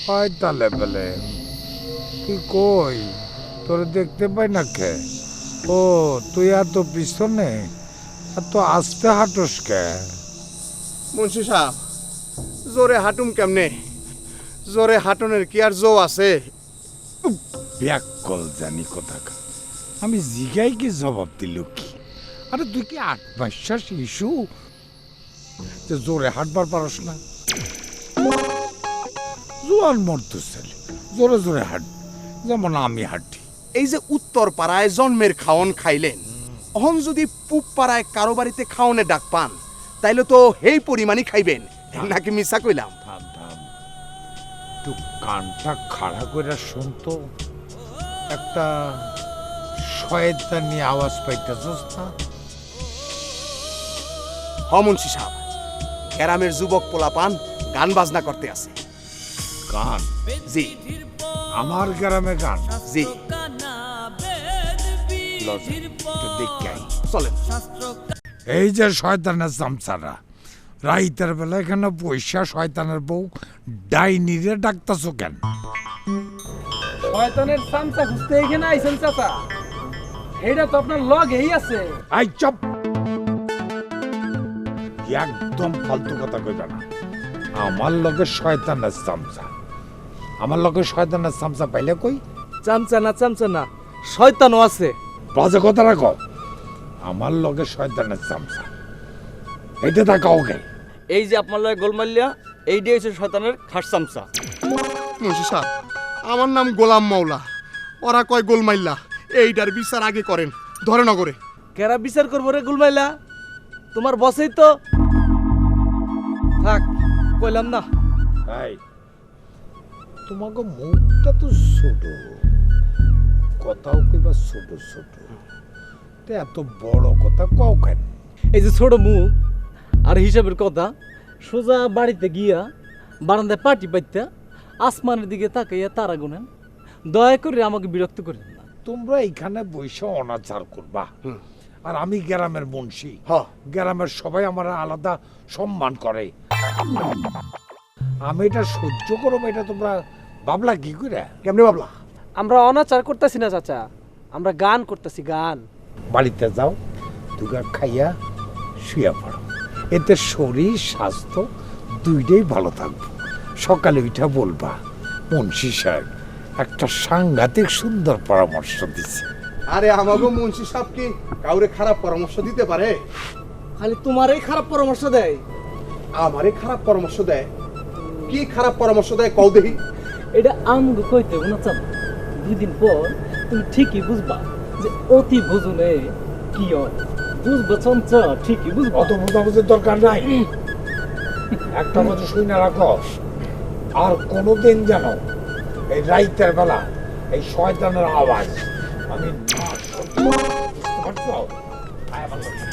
শয়তালে বলে তুই কই তোর দেখতে পাই না কে? ও তুই এত পিছনে এত আস্তে হাঁটস কে? মুন্সি সাহেব জোরে হাঁটুম কেমনে? জোরে হাঁটনের কি আর জো আছে? ব্যাকল জানি কোথাকা। আমি জিগাই কি জবাব দিল কি? আরে তুই কি ৮ মাসের শিশু যে জোরে হাঁটবার পারস না? জোয়ান মরতো ছেলে জোরে জোরে হাঁট যেমন আমি হাঁটি। এই যে উত্তর পাড়ায় জন্মের খাওন খাইলেন, অহন যদি পূব পাড়ায় কারো বাড়িতে খাওনে ডাক পান তাইলে তো এই পরিমাণই খাইবেন, নাকি মিছা কইলাম? থাম থাম, তুই কানটা খাড়া করে শুনতো। একটা শয়তানি আওয়াজ পাইতেছস না? হ মুন্সি সাহেব, গ্রামের যুবক পোলাপান গান বাজনা করতে আছে। গান? জি আমার গ্রামে গান? জি দেখে আই। চলেন। এই যে শয়তানের চামচারা রাইতের বেলা এখানে পয়সা শয়তানের বউ ডাইনিরে ডাকতাছো কেন? শয়তানের চামচা খুঁজতে এখানে আইছেন চাচা? এইটা তো আপনার লগেই আছে। আই চপ, একদম ফালতু কথা কইবে না। আমার লগে শয়তানের চামচা, আমার লগে শয়তানের চামচা পাইলে কই? চামচা না শয়তানও আছে। বাজে কথা রাখো। আমার লগে শয়তানের চামচা, এইটা তাকাও গে। এই যে আপনার লগে গোলমাল্লিয়া, এইটাই হচ্ছে শয়তানের খাস চামচা। মুন্সি সাহেব, আমার নাম গোলাম মাওলা, ওরা কয় গোলমাইল্লা। এইটার বিচার আগে করেন, ধরে নগরে। কেরা বিচার করবো রে গোলমাইলা? তোমার বসেই তো। থাক, কইলাম না। এই তোমাকে মুখটা তো ছোট, কথাও কইবা ছোট ছোট, তে এত বড় কথা কও কেন? এই যে ছোট মুখ আর হিসাবের কথা, সোজা বাড়িতে গিয়া বারান্দায় পাটি পাইতা আসমানের দিকে তাকাইয়া তারা গুনেন। দয়া করে আমাকে বিরক্ত করেন না। তোমরা এইখানে বসে অনাচার করবা, আর আমি গ্রামের মুন্সি। হ্যাঁ, গ্রামের সবাই আমার আলাদা সম্মান করে। আমি এটা সহ্য করবো, এটা তোমরা ভাবলা কি করে? কেমনে ভাবলা? আমরা অনাচার করতেছি না চাচা, আমরা গান করতেছি, গান। বাড়িতে যাও, দুগা খাইয়া শুয়ে পড়ো, এতে শরীর স্বাস্থ্য দুইটাই ভালো থাকবে। সকালে উঠা বলবা মুন্সি সাহেব একটা সাংঘাতিক সুন্দর পরামর্শ দিচ্ছে। আরে আমাগো মুন্সি সাহেব কি কাউরে খারাপ পরামর্শ দিতে পারে? খালি তোমারই খারাপ পরামর্শ দেয়। আমারে খারাপ পরামর্শ দেয়? কি খারাপ পরামর্শ দেয় কও দেখি। এটা আমগো কইতে না চাচা, 2 দিন পর তুমি ঠিকই বুঝবা যে অতি ভোজনে কি হয়। বুঝবা চঞ্চা, ঠিকই বুঝবা। অত বোঝাবুঝির দরকার নাই। একটা কথা শুনে রাখো, আর কোনোদিন যেন এই রাইতের বেলা এই শয়তানের আওয়াজ আমি না শুনতে পারছো? আয় আমার লগে।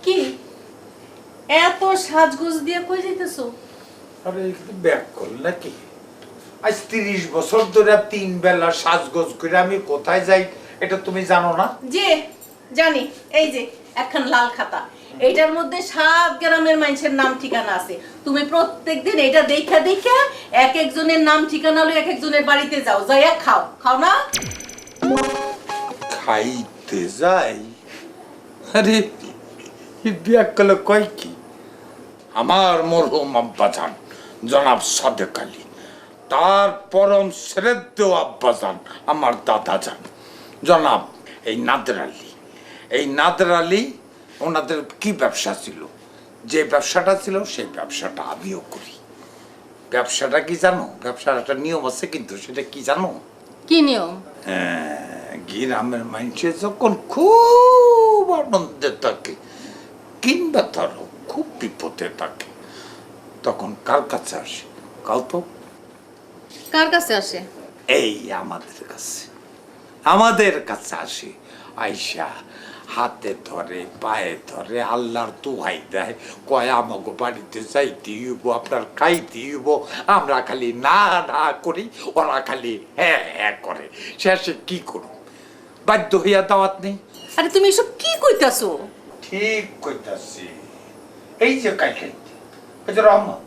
কি এত সাজগোজ দিয়ে কই যাইতেছো? আরে কিন্তু ব্যাক করল নাকি? আজ 30 বছর ধরে 3 বেলা সাজগোজ করে আমি কোথায় যাই এটা তুমি জানো না? যে জানি, এই যে একখান লাল খাতা, এইটার মধ্যে 7 গ্রামের মানুষের নাম ঠিকানা আছে। তুমি প্রত্যেকদিন এটা দেখা দেখা এক একজনের নাম ঠিকানা লই এক একজনের বাড়িতে যাও, যাইয়া খাও, খাও না? খাইতে যাই? আরে ব্যাকল কয় কি? আমার মরহুম আব্বাজান জনাব সাদেক আলী, তার পরম শ্রদ্ধ আব্বাজান আমার দাদাজান জনাব এই নাদের আলী। এই নাদের আলী ওনাদের কি ব্যবসা ছিল, যে ব্যবসাটা ছিল সেই ব্যবসাটা আমিও করি। ব্যবসাটা কি জানো? ব্যবসার একটা নিয়ম আছে, কিন্তু সেটা কি জানো? কি নিয়ম? গ্রামের মানুষে যখন খুব আনন্দে থাকে কিংবা ধরো খুব বিপদে থাকে, তখন কার কাছে আসে কাল তো? কার কাছে আসে? এই আমাদের কাছে আসে। আইসা হাতে ধরে পায়ে ধরে আল্লাহর দোহাই দেয়, কয় আমাকে বাড়িতে যাইতে হইব, আপনার খাইতে হইব। আমরা খালি না না করি, ওরা খালি হ্যাঁ হ্যাঁ করে। শেষে কি করব? বাধ্য হইয়া দাওয়াত নেই। আরে তুমি এসব কি কইতাছো? ঠিক কইতাছি। এই যে কাইকে এই যে রহমত,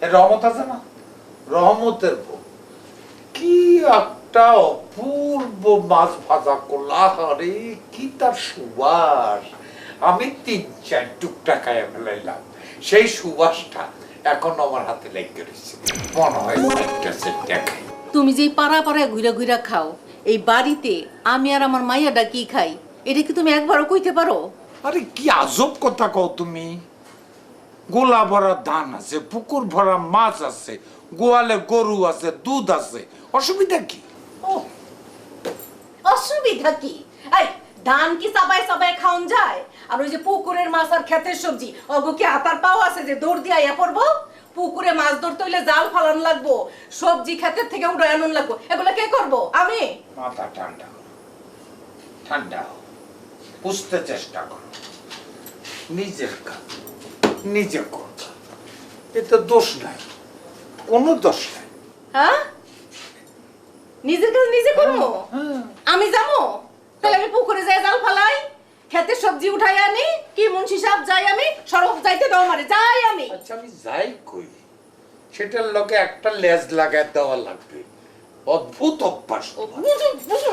এই রহমত আছে না, রহমতের বউ কি একটা অপূর্ব মাছ ভাজা করলা, আরে কি তার সুবাস! আমি 3-4 টুকটা খাইয়া ফেলাইলাম, সেই সুবাসটা এখন আমার হাতে লেগে রয়েছে। মনে হয় দেখাই। তুমি যে পাড়া পাড়ায় ঘুরা ঘুরা খাও, এই বাড়িতে আমি আর আমার মাইয়াটা কি খাই, এটা কি তুমি একবারও কইতে পারো? আরে কি আজব কথা কও তুমি! গোলা ভরা ধান আছে, পুকুর ভরা মাছ আছে, গোয়ালে গরু আছে, দুধ আছে, অসুবিধা কি? অসুবিধা কি? এই ধান কি চাবায় চাবায় খাওন যায়? আর ওই যে পুকুরের মাছ আর ক্ষেতের সবজি, ওগো কি হাতার পাও আছে যে দৌড় দিয়ে আইয়া পড়বো? পুকুরে মাছ ধরতে হইলে জাল ফালান লাগবো, সবজি ক্ষেতের থেকে উড়ে আনুন লাগবো, এগুলা কে করবো? আমি? মাথা ঠান্ডা করো, ঠান্ডা হও, বুঝতে চেষ্টা করো। নিজের কাজ নিজে করো, এতে দোষ নাই, কোনো দোষ নাই। হ্যাঁ, নিজের কাজ নিজে করবো? আমি যাবো? তাহলে আমি পুকুরে যাই জাল ফালাই, ক্ষেতের সবজি উঠাই আনি, কি মুন্সি সাহেব যাই, আমি সড়ক যাইতে দাও মারে যাই আমি। আচ্ছা আমি যাই কই, সেটার লগে একটা লেজ লাগায় দেওয়া লাগবে। অদ্ভুত অভ্যাস। বুঝো বুঝো।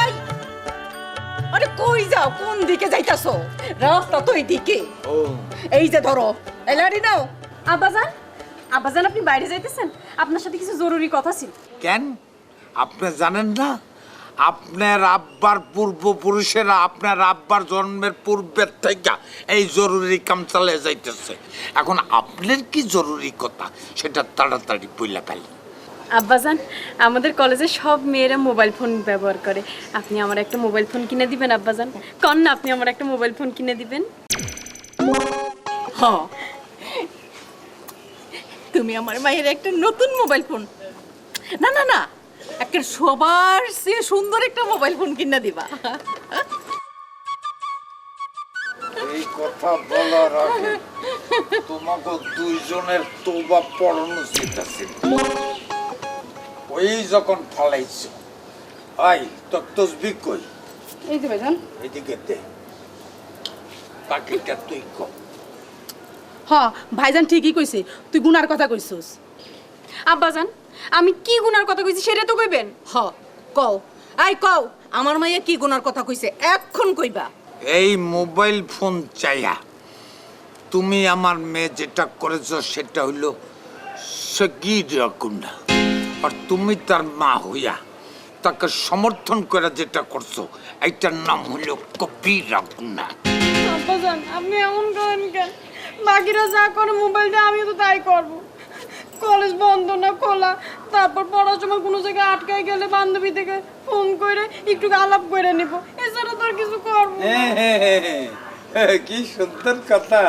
এই, আরে কই যাও? কোন দিকে যাইতাছো? রাস্তা তো এইদিকে। এই যে ধরো, এলারি নাও। আব্বাজান, আব্বাজান আপনি বাইরে যাইতেছেন? আপনার সাথে কিছু জরুরি কথা ছিল। কেন আপনি জানেন না? আপনার আব্বার পূর্বপুরুষেরা আপনার আব্বার জন্মের পূর্বের থেকে এই জরুরি কাম চালিয়ে যাইতেছে। এখন আপনার কি জরুরি কথা সেটা তাড়াতাড়ি বইলা ফেলেন। আব্বাজান, আমাদের কলেজে সব মেয়েরা মোবাইল ফোন ব্যবহার করে। আপনি আমার একটা মোবাইল ফোন কিনে দিবেন আব্বাজান? কন না, আপনি আমার একটা মোবাইল ফোন কিনে দিবেন? হ্যাঁ, তুমি আমার মায়ের একটা নতুন মোবাইল ফোন, না না না, একটা সবার চেয়ে সুন্দর একটা মোবাইল ফোন কিনে দিবা। এই কথা বলার আগে তোমাকে দুইজনের তোবা পড়ানো যেতেছে। ওই যখন ফালাইছো, আই তোর তসবি কই? এই যে ভাইজান। এদিকে দে, বাকিটা তুই কর। হ্যাঁ ভাইজান ঠিকই কইছে, তুই গুনার কথা কইছস। আব্বাজান, আমি কি গুনার কথা কইছি সেটা তো কইবেন। হ কও, আই কও, আমার মাইয়া কি গুনার কথা কইছে এক্ষণ কইবা। এই মোবাইল ফোন চাইয়া তুমি আমার মেয়ে যেটা করেছো সেটা হইল সগীরা গুনাহ, আর তুমি তার মা হইয়া তাকে সমর্থন করে যেটা করছো এইটার নাম হইল কবিরা গুনাহ। আব্বাজান, আপনি এমন করেন কেন? বাকিরা যা করে মোবাইল দিয়ে আমি তো তাই করব। কলেজ বন্ধ না খোলা, তারপর পড়ার সময় কোনো জায়গায় আটকাই গেলে বান্ধবী থেকে ফোন করে একটু আলাপ করে নিব, এছাড়া তো আর কিছু করবো না। কি সুন্দর কথা!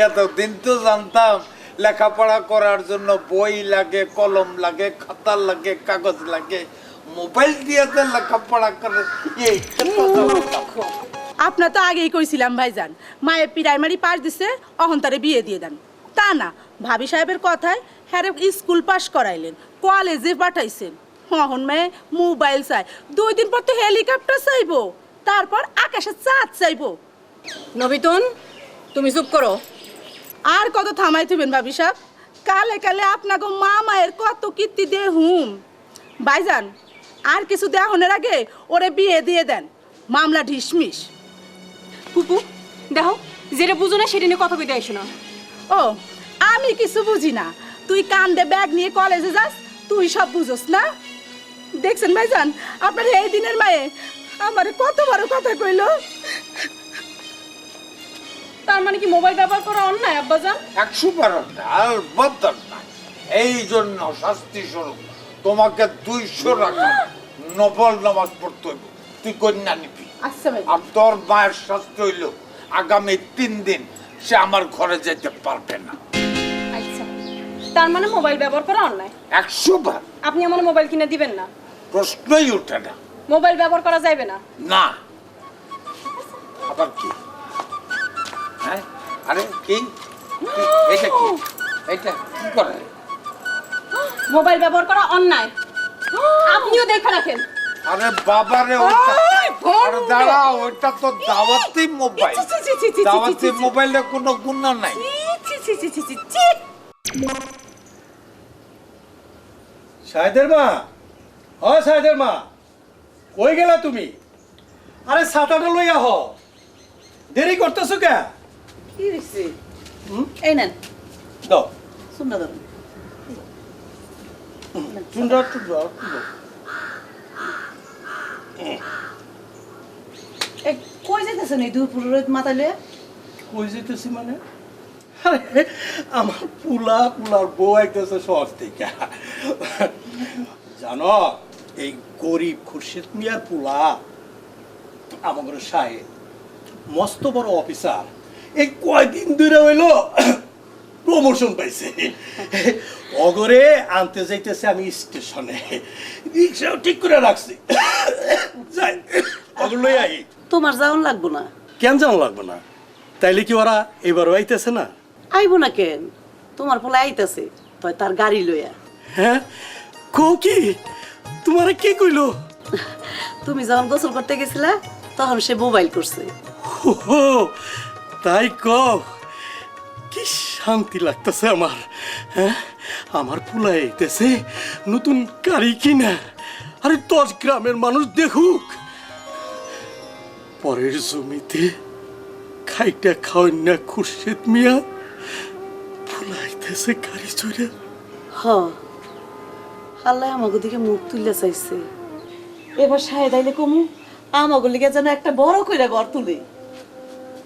এতদিন তো জানতাম লেখাপড়া করার জন্য বই লাগে, কলম লাগে, খাতা লাগে, কাগজ লাগে, মোবাইল দিয়ে তো লেখাপড়া করে। আপনার তো আগেই কইছিলাম ভাইজান, মায়ের প্রাইমারি পাস দিছে, অহন তারে বিয়ে দিয়ে দেন। তা না, ভাবি সাহেবের কথায় হ্যাঁ স্কুল পাস করাইলেন, কলেজে পাঠাইছেন। অহন মেয়ে মোবাইল চাই, 2 দিন পর তো হেলিকপ্টার চাইবো, তারপর আকাশে চাঁদ চাইবো। নবিতুন, তুমি চুপ করো। আর কত থামাই থইবেন ভাবি সাহেব? কালে কালে আপনাকে মা মায়ের কত কীর্তি দিয়ে হুম। ভাইজান, আর কিছু দেহনের আগে ওরে বিয়ে দিয়ে দেন, মামলা ঢিসমিস। ফুপু দেখো, যেটা বুঝো না সেটা নিয়ে কথা কইতে আইসো না। ও, আমি কিছু বুঝি না, তুই কান্দে ব্যাগ নিয়ে কলেজে যাস, তুই সব বুঝোস না। দেখছেন ভাইজান, আপনার এই দিনের মায়ে আমার কত বড় কথা কইলো। তার মানে কি মোবাইল ব্যবহার করা অন্যায় আব্বাজান? 100 আর বদল না। এই জন্য শাস্তি স্বরূপ তোমাকে 200 টাকা নফল নামাজ পড়তে হইব। তুই কন্যা নিবি। আচ্ছা ভাই, আর তোর মায়ের শাস্তি হইল আগামী 3 দিন সে আমার ঘরে যেতে পারবে না। আচ্ছা, তার মানে মোবাইল ব্যবহার করা অন্যায়। 100 বার আপনি আমার মোবাইল কিনে দিবেন না? প্রশ্নই ওঠে না। মোবাইল ব্যবহার করা যাবে না? না। আবার কি? হ্যাঁ, আরে কি? এটা কি? এটা কি করে? মোবাইল ব্যবহার করা অন্যায়, আপনিও দেখে রাখেন। আরে বাবারে, ওটা আরে দাঁড়া, ওটা তো দাওয়াতি মোবাইল। দাওয়াতি মোবাইলে কোনো গুণা নাই। সাহেদের মা, ও সাহেদের মা, কই গেলা তুমি? আরে ছাতাটা লইয়া হ, দেরি করতেছো কে? কি হইছে? এই নেন, দাও শুননা দাও। চুন্ডা চুন্ডা। কই যাইতেছেন এই দুপুর রোদ মাথায় লয়ে? কই যেতেছি মানে? আরে আমার পুলার বউ আইতেছে শহর থেকে। জানো, এই গরিব খুরশেদ মিয়ার পুলা আমার সাহেব মস্ত বড় অফিসার, এই কয়দিন ধরে হইলো প্রমোশন পাইছে। অগরে আনতে যাইতেছে আমি স্টেশনে, রিক্সাও ঠিক করে রাখছি। যাই অগর লই আই। তোমার যাওন লাগবো না। কেন যাওয়া লাগবে না? তাইলে কি ওরা এবারও আইতেছে না? আইবো না কেন? তোমার পোলা আইতাছে, তয় তার গাড়ি লইয়া। হ্যাঁ, কও কি? তোমারে কে কইলো? তুমি যখন গোসল করতে গেছিলা তখন সে মোবাইল করছে। ও, তাই কও? কি শান্তি লাগতেছে আমার। হ্যাঁ, আমার পোলা আইতেছে নতুন গাড়ি কিনা। আরে 10 গ্রামের মানুষ দেখুক, পরের জমিতে খাইটা খাওয়াই না খুরশেদ মিয়া পোলা আইতেছে গাড়ি চড়ে। হ, আল্লাহ আমাকে দিকে মুখ তুলে চাইছে। এবার শাহেদ আইলে কমু আমাকে লিগে যেন একটা বড় কইরা ঘর তুলে।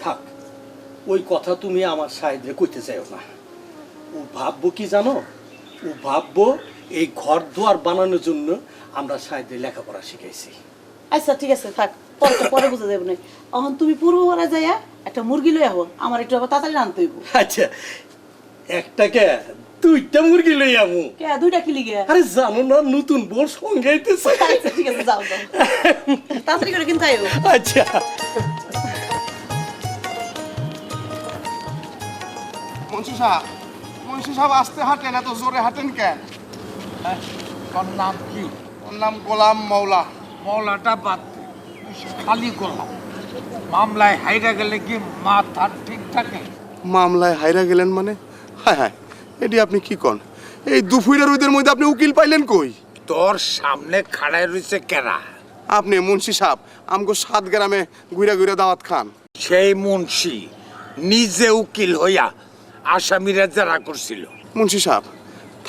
থাক, ওই কথা তুমি আমার সাহেবরে কইতে চাইও না। ও ভাববো কি জানো? ও ভাববো এই ঘর দুয়ার বানানোর জন্য আমরা সাহেবরে লেখাপড়া শিখাইছি। আচ্ছা ঠিক আছে, থাক, পরে বুঝা যাবে না। এখন তুমি পূর্ব পাড়া যাইয়া একটা মুরগি লইয়া হো, আমার একটু আবার তাড়াতাড়ি রানতে হইব। আচ্ছা, একটাকে 2টা মুরগি লই আমু। কে 2টা কি লিগে? আরে জানো না, নতুন বোর সঙ্গে আইতেছে। আচ্ছা ঠিক আছে, যাও যাও, তাড়াতাড়ি করে কিন্তু আইও। আচ্ছা। মুন্সি সাহেব আস্তে হাঁটেন, এত জোরে হাঁটেন কেন? তোর নাম কি? ওর নাম গোলাম মৌলা। মৌলাটা বাদ দে, খালি গোলাম। মামলায় হাইরা গেলে কি মাথা ঠিক থাকে? মামলায় হাইরা গেলেন মানে? হায় হায়, এটি আপনি কি কন? এই দুপুরের রোদের মধ্যে আপনি উকিল পাইলেন কই? তোর সামনে খাড়ায় রয়েছে কেরা? আপনি মুন্সি সাহেব আমগো 7 গ্রামে ঘুরা ঘুরা দাওয়াত খান। সেই মুন্সি নিজে উকিল হইয়া আসামিরা যারা করছিল। মুন্সি সাহেব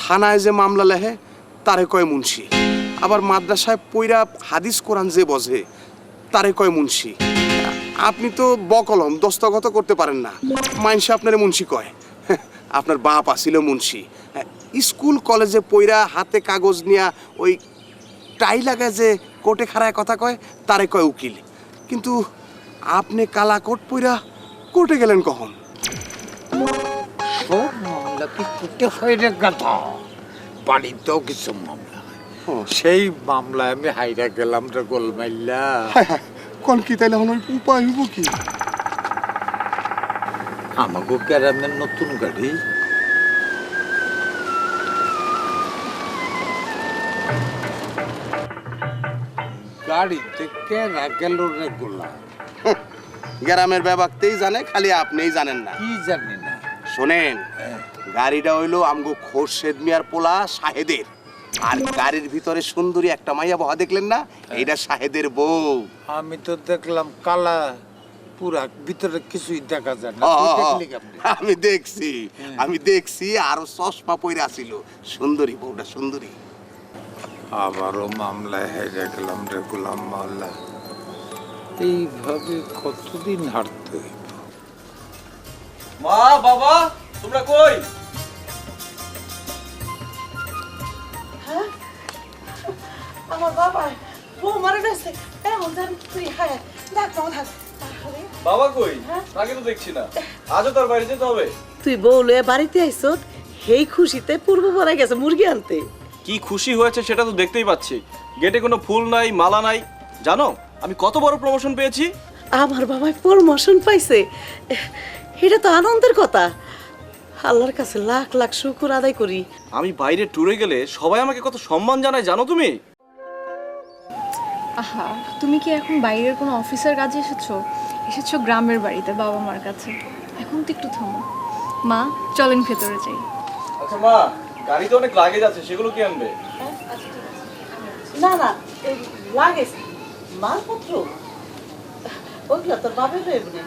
থানায় যে মামলা লেহে তারে কয় মুন্সি, আবার মাদ্রাসায় পইরা হাদিস কোরআন যে বজে তারে কয় মুন্সি। আপনি তো বকলম দস্তগত করতে পারেন না, মাইনসে আপনারে মুন্সি কয়। আপনার বাপ আসিল মুন্সি, স্কুল কলেজে পইরা হাতে কাগজ নিয়া ওই টাই লাগায় যে কোর্টে খাড়ায় কথা কয় তারে কয় উকিল। কিন্তু আপনি কালা কোট পইরা কোর্টে গেলেন কখন? সব মামলা কি কুটে হয়ে গাথা? বাড়িতেও কিছু মামলা হয়। সেই মামলায় আমি হাইরা গেলাম রে গোলমাইল্লা। কোন কি তাইলে এখন উপায় হইব কি? আমাকে গ্রামের নতুন গাড়ি গাড়িতে কেনা গেল রে গোলা? গ্রামের ব্যাপারতেই জানে, খালি আপনিই জানেন না। কি জানি না। শোনেন, গাড়িটা হইলো আমগো খোরশেদ মিয়ার পোলা শাহেদের। আর গাড়ির ভিতরে সুন্দরী একটা মাইয়া বহা দেখলেন না, এইটা শাহেদের বউ। আমি তো দেখলাম কালা পুরা, ভিতরে কিছুই দেখা যায় না। হ, তুই হ, হ। দেখলি কেমনে? আমি দেখছি আরো চশমা পইরা ছিল। সুন্দরী বউটা, সুন্দরী। আবারও মামলায় হেরে গেলাম রে গোলাম মাল্লা। এইভাবে কতদিন হারতে হইব? মা, বাবা, তোমরা কই? আমার বাবা বউ মারা গেছে এমন জান তুই হ্যাঁ দেখ থাক। বাবা কই? তাকে তো দেখছি না। আজও তার বাইরে যেতে হবে। তুই বউ লয়ে বাড়িতে আইছত, হেই খুশিতে পূর্ব পরে গেছে মুরগি আনতে। কি খুশি হয়েছে সেটা তো দেখতেই পাচ্ছি। গেটে কোনো ফুল নাই, মালা নাই। জানো আমি কত বড় প্রমোশন পেয়েছি? আমার বাবাই প্রমোশন পাইছে, এটা তো আনন্দের কথা। আল্লাহর কাছে লাখ লাখ শুকর আদায় করি। আমি বাইরে ট্যুরে গেলে সবাই আমাকে কত সম্মান জানায় জানো তুমি? আহা, তুমি কি এখন বাইরের কোনো অফিসের কাজে এসেছো? এসেছো গ্রামের বাড়িতে বাবা মার কাছে। এখন তো একটু থামো। মা, চলেন ভেতরে যাই। আচ্ছা মা, গাড়িতে অনেক লাগেজ আছে, সেগুলো কি আনবে? না না, এই লাগে মালপত্র ওইগুলো তোর বাপে রইব না।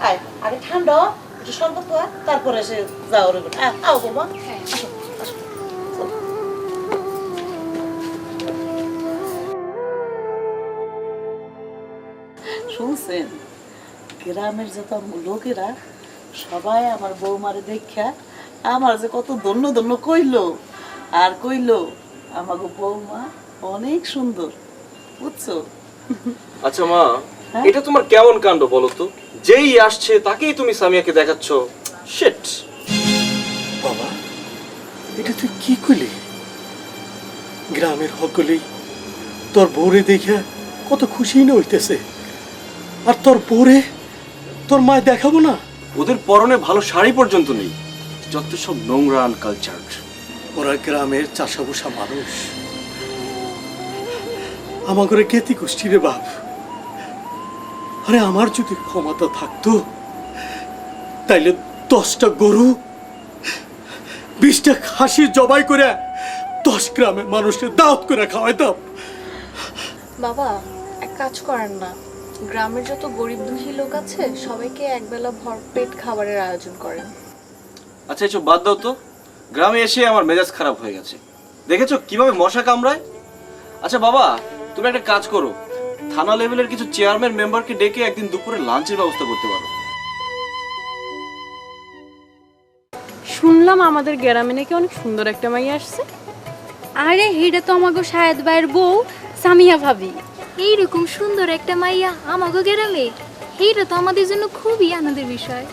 আয় আগে ঠান্ডা একটু শরবত খাওয়া, তারপরে সে যাও রইব। আও বৌমা, আসো আসো, চলো। শুনছেন, গ্রামের যত লোকেরা সবাই আমার বৌমারে দেখা আমার যে কত ধন্য ধন্য কইলো। আর কইলো আমাকে বৌমা অনেক সুন্দর, বুঝছো? আচ্ছা মা, এটা তোমার কেমন কাণ্ড বলো তো? যেই আসছে তাকেই তুমি সামিয়াকে দেখাচ্ছ। শিট। বাবা, এটা তুই কি কইলি? গ্রামের সকলেই তোর বউরে দেখে কত খুশি না হইতেছে, আর তোর বউরে তোর মায় দেখাবো না? ওদের পরনে ভালো শাড়ি পর্যন্ত নেই, যত সব নোংরা আনকালচার্ড। ওরা গ্রামের চাষাবুষা মানুষ, আমার ঘরে কেতি গোষ্ঠী রে বাপ। আরে আমার যদি ক্ষমতা থাকতো তাইলে 10টা গরু 20টা খাসি জবাই করে 10 গ্রামের মানুষকে দাওয়াত করে খাওয়াইতাম। বাবা, এক কাজ করেন না, গ্রামের যত গরিব দুঃখী লোক আছে সবাইকে একবেলা ভরপেট খাবারের আয়োজন করেন। আচ্ছা এসব বাদ দাও তো। গ্রামে এসে আমার মেজাজ খারাপ হয়ে গেছে। দেখেছো কিভাবে মশা কামড়ায়? আচ্ছা বাবা, তুমি একটা কাজ করো, থানা লেভেলের কিছু চেয়ারম্যান মেম্বারকে ডেকে একদিন দুপুরে লাঞ্চের ব্যবস্থা করতে পারো। শুনলাম আমাদের গ্রামে নাকি অনেক সুন্দর একটা মাইয়া আসছে। আরে হিটা তো আমাগো শাহেদ ভাইয়ের বউ সামিয়া ভাবি। এইরকম সুন্দর একটা মাইয়া আমাগো গ্রামে, এইটা তো আমাদের জন্য খুবই আনন্দের বিষয়।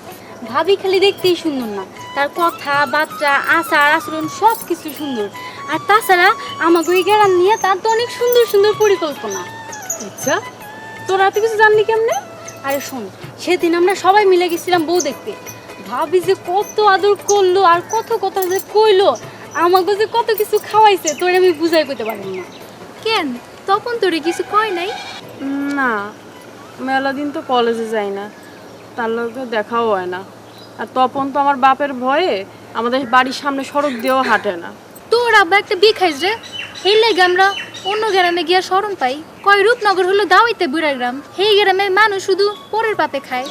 ভাবি খালি দেখতেই সুন্দর না, তার কথা বার্তা আচার আচরণ সব কিছু সুন্দর। আর তাছাড়া আমাগো এই গ্রাম নিয়ে তার তো অনেক সুন্দর সুন্দর পরিকল্পনা। আচ্ছা, তোরা এত কিছু জানলি কেমনে? আরে শোন, সেদিন আমরা সবাই মিলে গেছিলাম বউ দেখতে। ভাবি যে কত আদর করলো আর কত কথা যে কইলো, আমাকে যে কত কিছু খাওয়াইছে তোর আমি বুঝাই করতে পারলাম না। কেন তখন তোরে কিছু কয় নাই? না, মেলা দিন তো কলেজে যাই না, তার লোকে দেখাও হয় না। আর তখন তো আমার বাপের ভয়ে আমাদের বাড়ির সামনে সড়ক দিয়েও হাঁটে না। তোর আব্বা একটা বিয়ে খাইস রে, এই লেগে আমরা অন্য গ্রামে গিয়া শরণ পাই। কয় রূপনগর হলো দাওয়াইতে বুড়া গ্রাম, সেই গ্রামে মানুষ শুধু পরের পাতে খায়।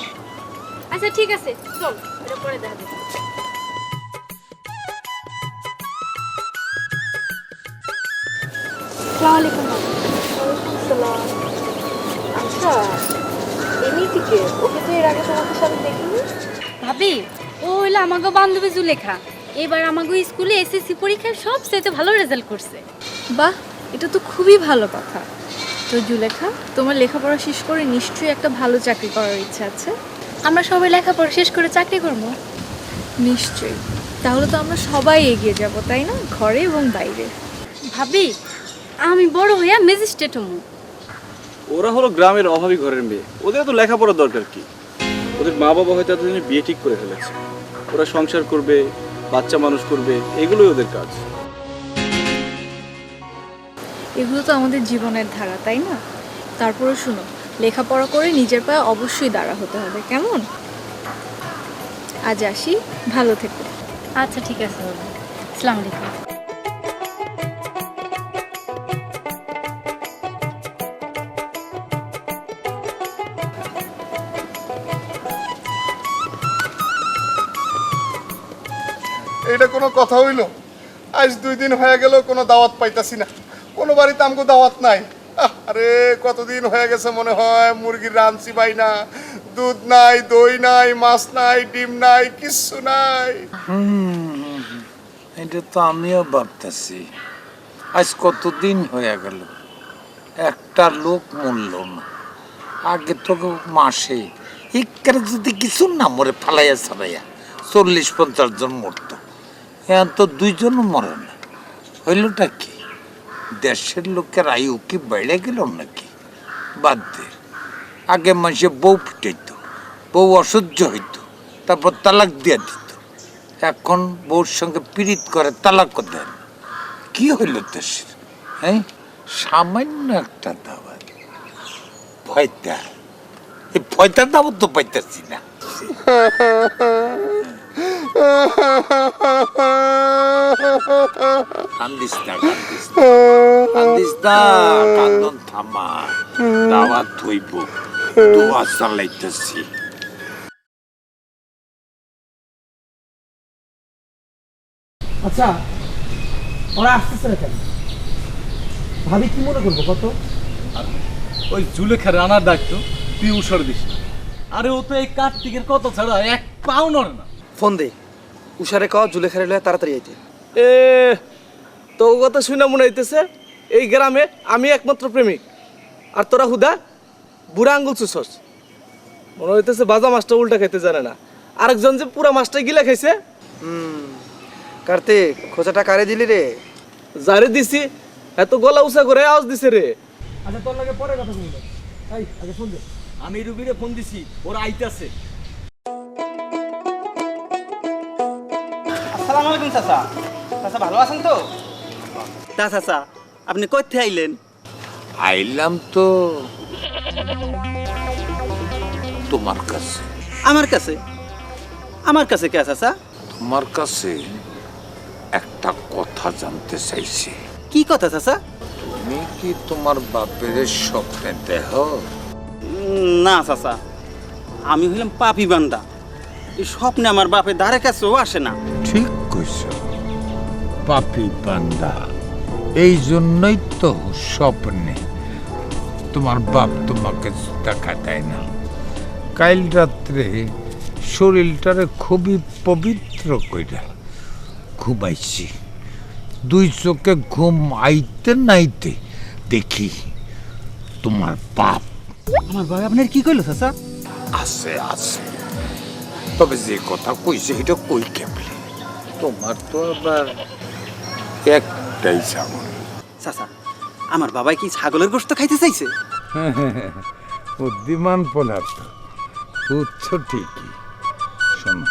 আচ্ছা ঠিক আছে, চল এটা পরে দেখা যাবে। আসসালামু আলাইকুম। আচ্ছা, এমনিতে ওকে তো এর আগে তোমাকে সাথে দেখিনি। ভাবি, ও হইলো আমাগো বান্ধবী জুলেখা। এবার আমাগো স্কুলে এসএসসি পরীক্ষায় সবচেয়ে ভালো রেজাল্ট করছে। বাহ, এটা তো খুবই ভালো কথা। তো জুলেখা, তোমার লেখাপড়া শেষ করে নিশ্চয়ই একটা ভালো চাকরি করার ইচ্ছা আছে? আমরা সবাই লেখাপড়া শেষ করে চাকরি করবো। নিশ্চয়ই। তাহলে তো আমরা সবাই এগিয়ে যাব, তাই না? ঘরে এবং বাইরে। ভাবি, আমি বড় হইয়া ম্যাজিস্ট্রেট হমু। ওরা হলো গ্রামের অভাবী ঘরের মেয়ে, ওদের তো লেখাপড়ার দরকার কি? ওদের মা বাবা হয়তো এতদিন বিয়ে ঠিক করে ফেলেছে, ওরা সংসার করবে, বাচ্চা মানুষ করবে, এগুলোই ওদের কাজ। এগুলো তো আমাদের জীবনের ধারা, তাই না? তারপরে শুনো, লেখাপড়া করে নিজের পায়ে অবশ্যই দাঁড়া হতে হবে, কেমন? আজ আসি, ভালো থেকো। আচ্ছা ঠিক আছে বাবা, আসসালামু আলাইকুম। এটা কোনো কথা হইল? আজ 2 দিন হয়ে গেল কোনো দাওয়াত পাইতাছি না, কোনো বাড়িতে আমগো দাওয়াত নাই। আরে কতদিন হয়ে গেছে মনে হয় মুরগির রাঁধছি পাই না, দুধ নাই, দই নাই, মাছ নাই, ডিম নাই, কিচ্ছু নাই। এটা তো আমিও ভাবতেছি, আজ কতদিন হয়ে গেল একটা লোক মরল না। আগে তো মাসে একবারে যদি কিছু না মরে ফালাইয়া ছাড়াইয়া 40-50 জন মরতো, এখন তো 2 জনও মরে না। হইলটা কি? দেশের লোকের আয়ু কি বেড়ে গেল নাকি? বাদ দে, আগে মানুষে বউ ফুটাইত, বউ অসহ্য হইত, তারপর তালাক দিয়ে দিত। এখন বউর সঙ্গে পীড়িত করে তালাক দেন। কি হইল দেশের? হ্যাঁ, সামান্য একটা দাওয়াত, ভয়টা, এই ভয়টার দাওয়াত তো পাইতেছি না। কান্দিস না, কান্দিস না, কান্দিস না, কান্দন থামা, দাওয়াত হইব, দোয়া চালাইতেছি। আচ্ছা, ওরা আসতেছে না কেন? ভাবি কি মনে করবো কত? ওই জুলেখার আনার দায়িত্ব তুই উষার দিস না। আরে ও তো এই কার্তিকের কত ছাড়া 1 পাও নড়ে না। ফোন দে, উষারে কও জুলেখারে লয়ে তাড়াতাড়ি আইতে। এ তো কথা শুনে মনে হইতেছে এই গ্রামে আমি একমাত্র প্রেমিক, আর তোরা হুদা বুড়া আঙ্গুল চুষস। মনে হইতেছে বাজা মাছটা উল্টা খাইতে জানে না, আরেকজন যে পুরা মাছটা গিলা খাইছে। কার্তিক, খোঁচাটা কারে দিলি রে? যারে দিছি এত গলা উঁচা করে আওয়াজ দিছে রে। আচ্ছা, তোর লাগে পরে কথা বলবো, এই আগে ফোন দে। আমি রুবিরে ফোন দিছি, ওরা আইতাছে। আসসালামু আলাইকুম চাচা। চাচা ভালো আছেন তো? তা চাচা, আপনি কই থেকে আইলেন? আইলাম তো তোমার কাছে। আমার কাছে? আমার কাছে কে চাচা? তোমার কাছে একটা কথা জানতে চাইছি। কি কথা চাচা? তুমি কি তোমার বাপের স্বপ্নে দেহ? না চাচা, আমি হইলাম পাপি বান্দা, এই স্বপ্নে আমার বাপের ধারে কাছেও আসে না। ঠিক কইছ, পাপি বান্দা, এই জন্যই তো স্বপ্নে তোমার বাপ তোমাকে দেখা দেয় না। কাল রাত্রে শরীরটারে খুবই পবিত্র কইরা ঘুমাইছি, 2 চোখে ঘুম আইতে নাইতে দেখি তোমার বাপ। আমার বাবা আপনার কি কইলো চাচা? আছে আছে, তবে যে কথা কইছে এটা কই কেমনে? তোমার তো আবার একটাই ছাগল। চাচা, আমার বাবাই কি ছাগলের গোশত খাইতে চাইছে? বুদ্ধিমান পদার্থ, বুঝছ ঠিকই। শোনো,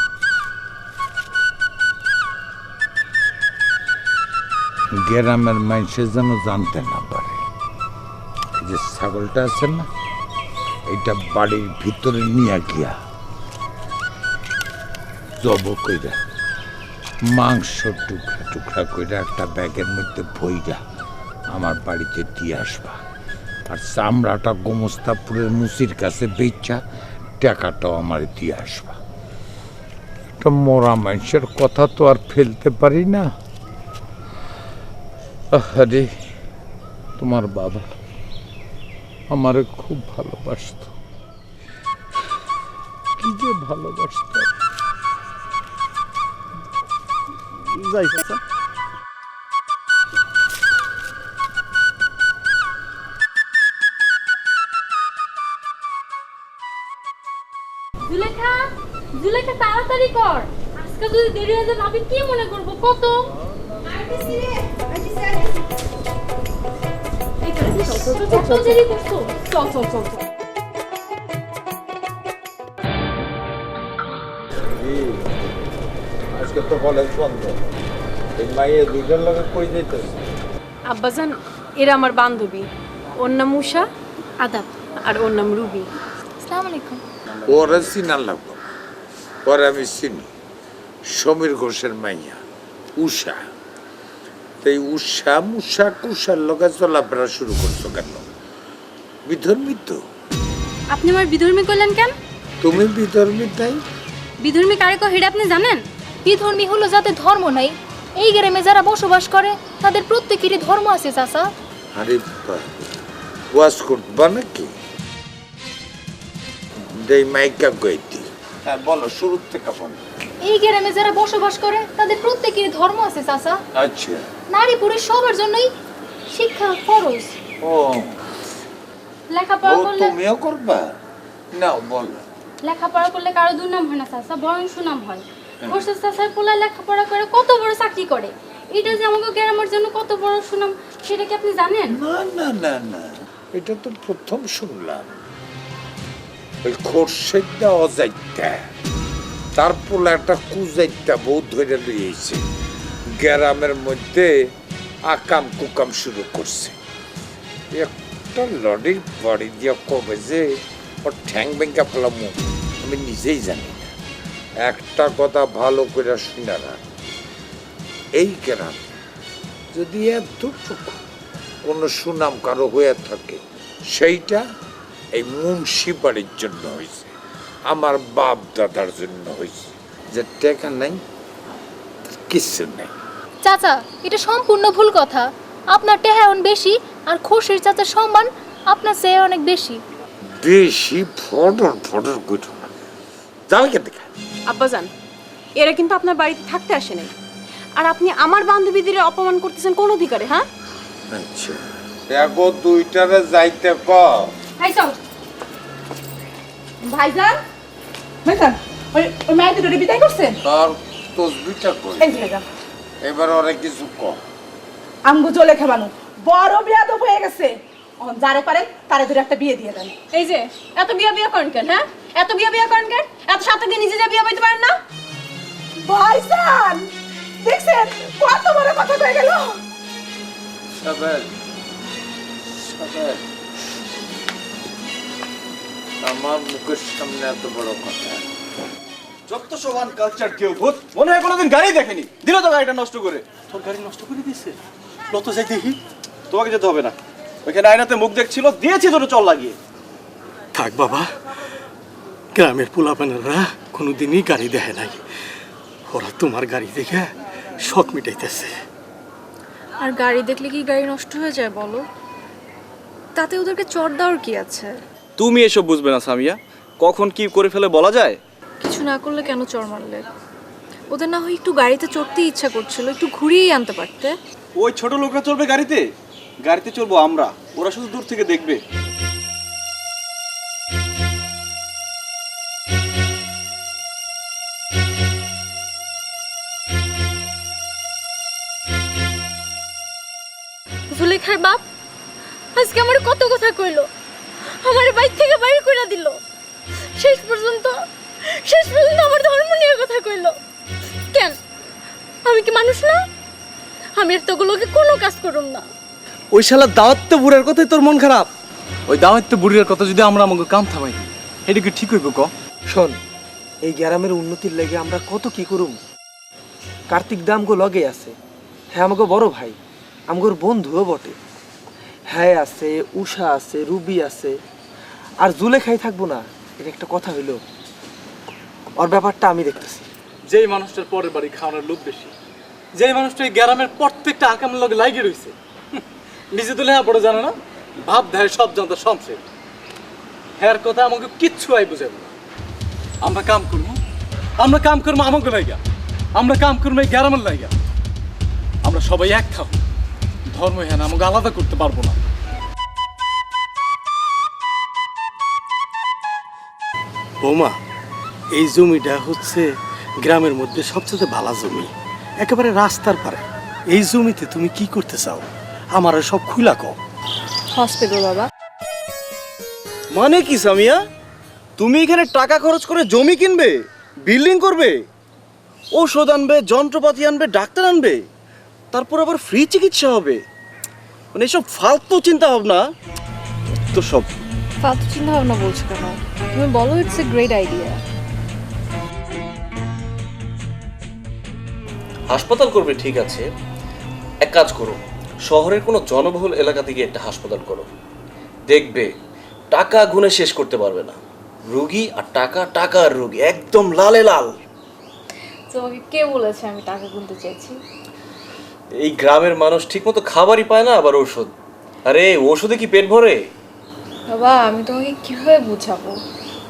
গ্রামের মানুষের যেন জানতে না পারে এই যে ছাগলটা আছে না, এটা বাড়ির ভিতরে নিয়ে গিয়া জব কইরা মাংস টুকরা টুকরা কইরা একটা ব্যাগের মধ্যে ভইরা আমার বাড়িতে দিয়ে আসবা। আর চামড়াটা গোমস্তাপুরের মুসির কাছে বেচা টাকাটাও আমার দিয়ে আসবা। একটা মরা মানুষের কথা তো আর ফেলতে পারি না। আরে তোমার বাবা আমারে খুব ভালোবাসত, কি যে ভালোবাসত। যাই চাচা। জুলেখা, জুলেখা তাড়াতাড়ি কর, আজকে যদি দেরি হয়ে যায় ভাবি কি মনে করবো কত। এই তো, কত দেরি করছো? চল চল চল চল। আজকে তো কলেজ বন্ধ, এই মাইয়ে দুইটার লগে কই যাইতেছে? আব্বাজান, এরা আমার বান্ধবী। ওর নাম উষা আদাব। আর ওর নাম রুবি। আসসালামু আলাইকুম। ওরা চিনা লাগবো, পরে আমি চিনি। সমীর ঘোষের মাইয়া উষা। তাই উষা মুষা কুষার লগে চলাফেরা শুরু করছো কেন? বিধর্মী তো আপনি আমার বিধর্মী করলেন কেন? তুমি বিধর্মী তাই? বিধর্মী কারে কয় হেডা আপনি জানেন? বিধর্মী হলো যাদের ধর্ম নাই। এই গ্রামে যারা বসবাস করে তাদের প্রত্যেকেরই ধর্ম আছে চাচা। আরে ওয়াজ করবা নাকি? দেই মাইকা গইতি। হ্যাঁ বলো, শুরু থেকে বলো। এই গ্রামে যারা বসবাস করে তাদের প্রত্যেকেরই ধর্ম আছে চাচা। আচ্ছা। নারী পুরুষ সবার জন্যই শিক্ষা ফরজ। ও লেখাপড়া করলে তুমিও করবা? না বলো। লেখাপড়া করলে কারো দুর্নাম হয় না চাচা, বরং সুনাম হয়। খোরশেদ চাচার পোলা লেখাপড়া করে কত বড় চাকরি করে। এটা যে আমাকে গ্রামের জন্য কত বড় সুনাম, সেটা কি আপনি জানেন? না না না না, এটা তো প্রথম শুনলাম। ওই খোরশেদটা অজাইতা, তারপর একটা কুজাইতা বউ ধরে লইয়েছে, গ্রামের মধ্যে আকাম কুকাম শুরু করছে। একটা লরির বাড়ি দিয়া কবে যে ওর ঠ্যাং ভেঙ্গা ফেলামু আমি নিজেই জানি না। একটা কথা ভালো করে শুনে রাখ, এই গ্রাম যদি এতটুকু কোনো সুনাম কারো হয়ে থাকে, সেইটা এই মুন্সি বাড়ির জন্য হয়েছে, আমার বাপ দাদার জন্য হয়েছে। যে টেকা নাই তার কিচ্ছু নেই। চাচা, এটা সম্পূর্ণ ভুল কথা। আপনার টেহায়ন বেশি আর খোরশেদ চাচার সম্মান আপনার চেয়ে অনেক বেশি। বেশি ফডর ফডর করো না, যাও এখান থেকে। আব্বাজান, এরা কিন্তু আপনার বাড়িতে থাকতে আসে নাই। আর আপনি আমার বান্ধবীদের অপমান করতেছেন কোন অধিকারে? হ্যাঁ আচ্ছা, দেখো দুইটারে যাইতে ক। হাই চল ভাইজান। ভাইজান, ওই ওই মায়ের দুটো বিদায় করছেন? তোর তসবিটা কই? এই যে যান। এবার অনেক কিছু ক। আমগো চলে খাবানো বড় বিয়াদব হয়ে গেছে। এখন যারে পারেন তারে ধরে একটা বিয়ে দিয়ে দেন। এই যে এত বিয়া বিয়া করেন কেন? হ্যাঁ, এত বিয়া বিয়া করেন কেন? এত সাথে দিয়ে নিজে যা বিয়া বইতে পারেন না? ভাইজান দেখছেন কত বড় কথা হয়ে গেল। সাবের সাবের, আমার মুখের সামনে এত বড় কথা। যত সমান কালচার কেউ ভূত মনে হয় কোনোদিন গাড়ি দেখেনি, দিল তো গাড়িটা নষ্ট করে। তোর গাড়ি নষ্ট করে দিয়েছে? লত যাই দেখি। তোমাকে যেতে হবে না, ওইখানে আয়নাতে মুখ দেখছিল, দিয়েছি দুটো চল লাগিয়ে। থাক বাবা, গ্রামের পোলাপানেরা কোনোদিনই গাড়ি দেখে নাই। ওরা তোমার গাড়ি দেখে শখ মিটাইতেছে। আর গাড়ি দেখলে কি গাড়ি নষ্ট হয়ে যায় বলো? তাতে ওদেরকে চড় দেওয়ার কি আছে? তুমি এসব বুঝবে না সামিয়া, কখন কি করে ফেলে বলা যায়। কিছু না করলে কেন চড় মারলে? ওদের না হয় একটু গাড়িতে চড়তে ইচ্ছা করছিল, একটু ঘুরিয়েই আনতে পারতে। ওই ছোট লোকরা চলবে গাড়িতে? গাড়িতে চলবো আমরা, ওরা শুধু দূর থেকে দেখবে। জুলেখার বাপ আজকে আমার কত কথা কইলো, আমার বাইর থেকে বাইরে কইরা দিল। শেষ পর্যন্ত আমার ধর্ম নিয়ে কথা কইলো। কেন আমি কি মানুষ না? আমি আর তোগুলোকে কোনো কাজ করুম না। ওই শালা দাওয়াত বুড়ার কথাই তোর মন খারাপ? ওই দাওয়াত বুড়ির কথা যদি আমরা আমাকে কাম থামাই দিই, এটা কি ঠিক হইব ক? শোন, এই গ্রামের উন্নতির লেগে আমরা কত কি করুম। কার্তিক দা আমগো লগে আছে, হ্যাঁ আমাকে বড় ভাই, আমগোর বন্ধুও বটে। হ্যাঁ আছে, উষা আছে, রুবি আছে, আর জুলেখাই থাকবো না? এটা একটা কথা হইলো? ওর ব্যাপারটা আমি দেখতেছি। যেই মানুষটার পরের বাড়ি খাওয়ানোর লোক বেশি, যেই মানুষটা এই গ্রামের প্রত্যেকটা আকামের লগে লাগিয়ে রয়েছে, নিজে তো লেখা পড়ে জানে না, ভাব দেয় সব জানতা সংসে। হ্যার কথা আমাকে কিচ্ছু আই বুঝাবো না। আমরা কাম করবো আমাকে লাইগা, আমরা কাম করবো এই গ্রামের লাইগা। আমরা সবাই এক থাকবো, ধর্ম হ্যাঁ আমাকে আলাদা করতে পারবো না। বৌমা, এই জমিটা হচ্ছে গ্রামের মধ্যে সবচেয়ে ভালো জমি, একেবারে রাস্তার পারে। এই জমিতে তুমি কি করতে চাও? আমার সব খুলা কও। হসপিটাল বাবা। মানে কি সামিয়া, তুমি এখানে টাকা খরচ করে জমি কিনবে, বিল্ডিং করবে, ঔষধ আনবে, যন্ত্রপাতি আনবে, ডাক্তার আনবে, তারপর আবার ফ্রি চিকিৎসা হবে? মানে এসব ফালতু চিন্তা ভাবনা তো সব। ফালতু চিন্তা ভাবনা বলছো কেন? তুমি বলো ইটস এ গ্রেট আইডিয়া। হাসপাতাল করবে ঠিক আছে, এক কাজ করো, শহরের কোনো জনবহুল এলাকা থেকে একটা হাসপাতাল করো, দেখবে টাকা গুনে শেষ করতে পারবে না। রোগী আর টাকা, টাকা আর রোগী, একদম লালে লাল। তোমাকে কে বলেছে আমি টাকা গুনতে চাইছি? এই গ্রামের মানুষ ঠিকমতো খাবারই পায় না, আবার ওষুধ। আরে ওষুধে কি পেট ভরে? বাবা আমি তোমাকে কিভাবে বুঝাবো?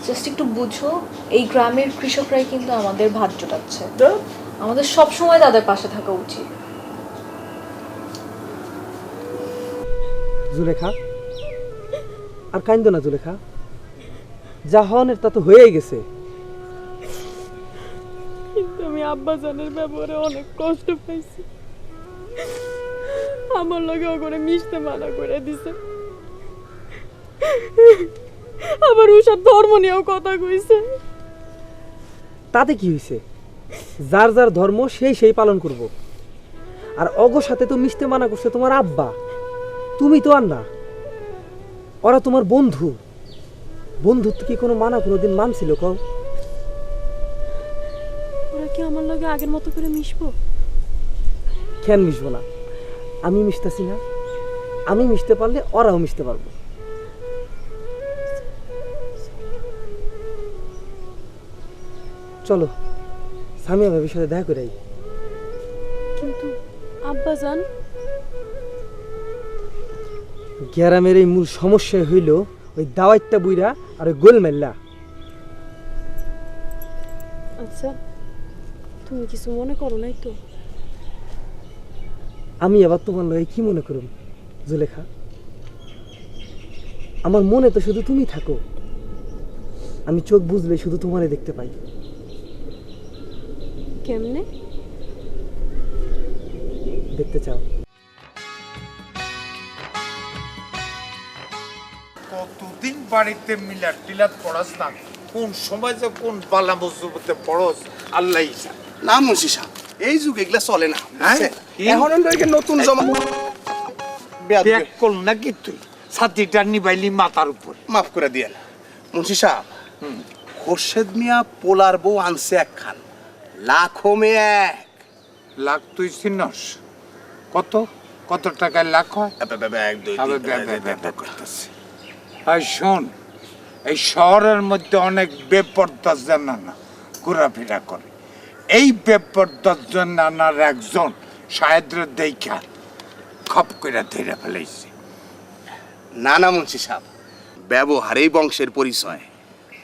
জাস্ট একটু বুঝো, এই গ্রামের কৃষকরাই কিন্তু আমাদের ভাত জোটাচ্ছে। আমাদের সব সময় তাদের পাশে থাকা উচিত। জুলেখা, আর কাইন্দ না জুলেখা, যা হওয়ার তা তো হয়েই গেছে। কিন্তু আমি আব্বাজানের ব্যবহারে অনেক কষ্ট পাইছি। আমার লগে ওগরে মিশতে মানা করে দিছে, আবার ওসব ধর্ম নিয়েও কথা কইছে। তাতে কি হয়েছে? যার যার ধর্ম সেই সেই পালন করব। আর অগোর সাথে তো মিশতে মানা করছে তোমার আব্বা, তুমি তো আর না। ওরা তোমার বন্ধু, বন্ধুত্ব কি কোনো মানা কোনোদিন মানছিল কও? ওরা কি আমার লগে আগের মতো করে মিশবো? কেন মিশবো না? আমি মিশতেছি না? আমি মিশতে পারলে ওরাও মিশতে পারবো। চলো সামিয়া ভাবির সাথে দেখা করে আই। কিন্তু আব্বাজান, গ্রামের এই মূল সমস্যা হইল ওই দাওয়াইত্তা বুইরা আর ওই গোলমেল্লা। আচ্ছা তুমি কিছু মনে করো নাই তো? আমি আবার তোমার লগে কি মনে করুম জুলেখা? আমার মনে তো শুধু তুমি থাকো। আমি চোখ বুঝলে শুধু তোমারে দেখতে পাই। কেমনে দেখতে চাও? কতদিন বাড়িতে মিলার টিলাত পড়াস না, কোন সময় যে কোন বালা মুসিবতে পড়স আল্লাহ জানে। না মুন্সি সাহেব, এই যুগ এগুলা চলে না। হ্যাঁ? এখন নতুন জমা। ব্যাগ কল নাকি তুই ছাতিটা নিবাইলি মাথার উপর? মাফ করে দিয়ে মুন্সি সাহেব, খোরশেদ মিয়া পোলার বউ আনছে একখান, লাখো মেয়ে এক লাখ তুই চিনস? কত কত টাকায় লাখ হয়? এক দুই করতেছে। আর শোন, এই শহরের মধ্যে অনেক বেপরদাস জানানা ঘোরাফেরা করে। এই বেপরদাস জানানার একজন সাহেদের দেখা খপ করে ধরে ফেলেছে। না না মুন্সি সাহেব, ব্যবহারেই বংশের পরিচয়।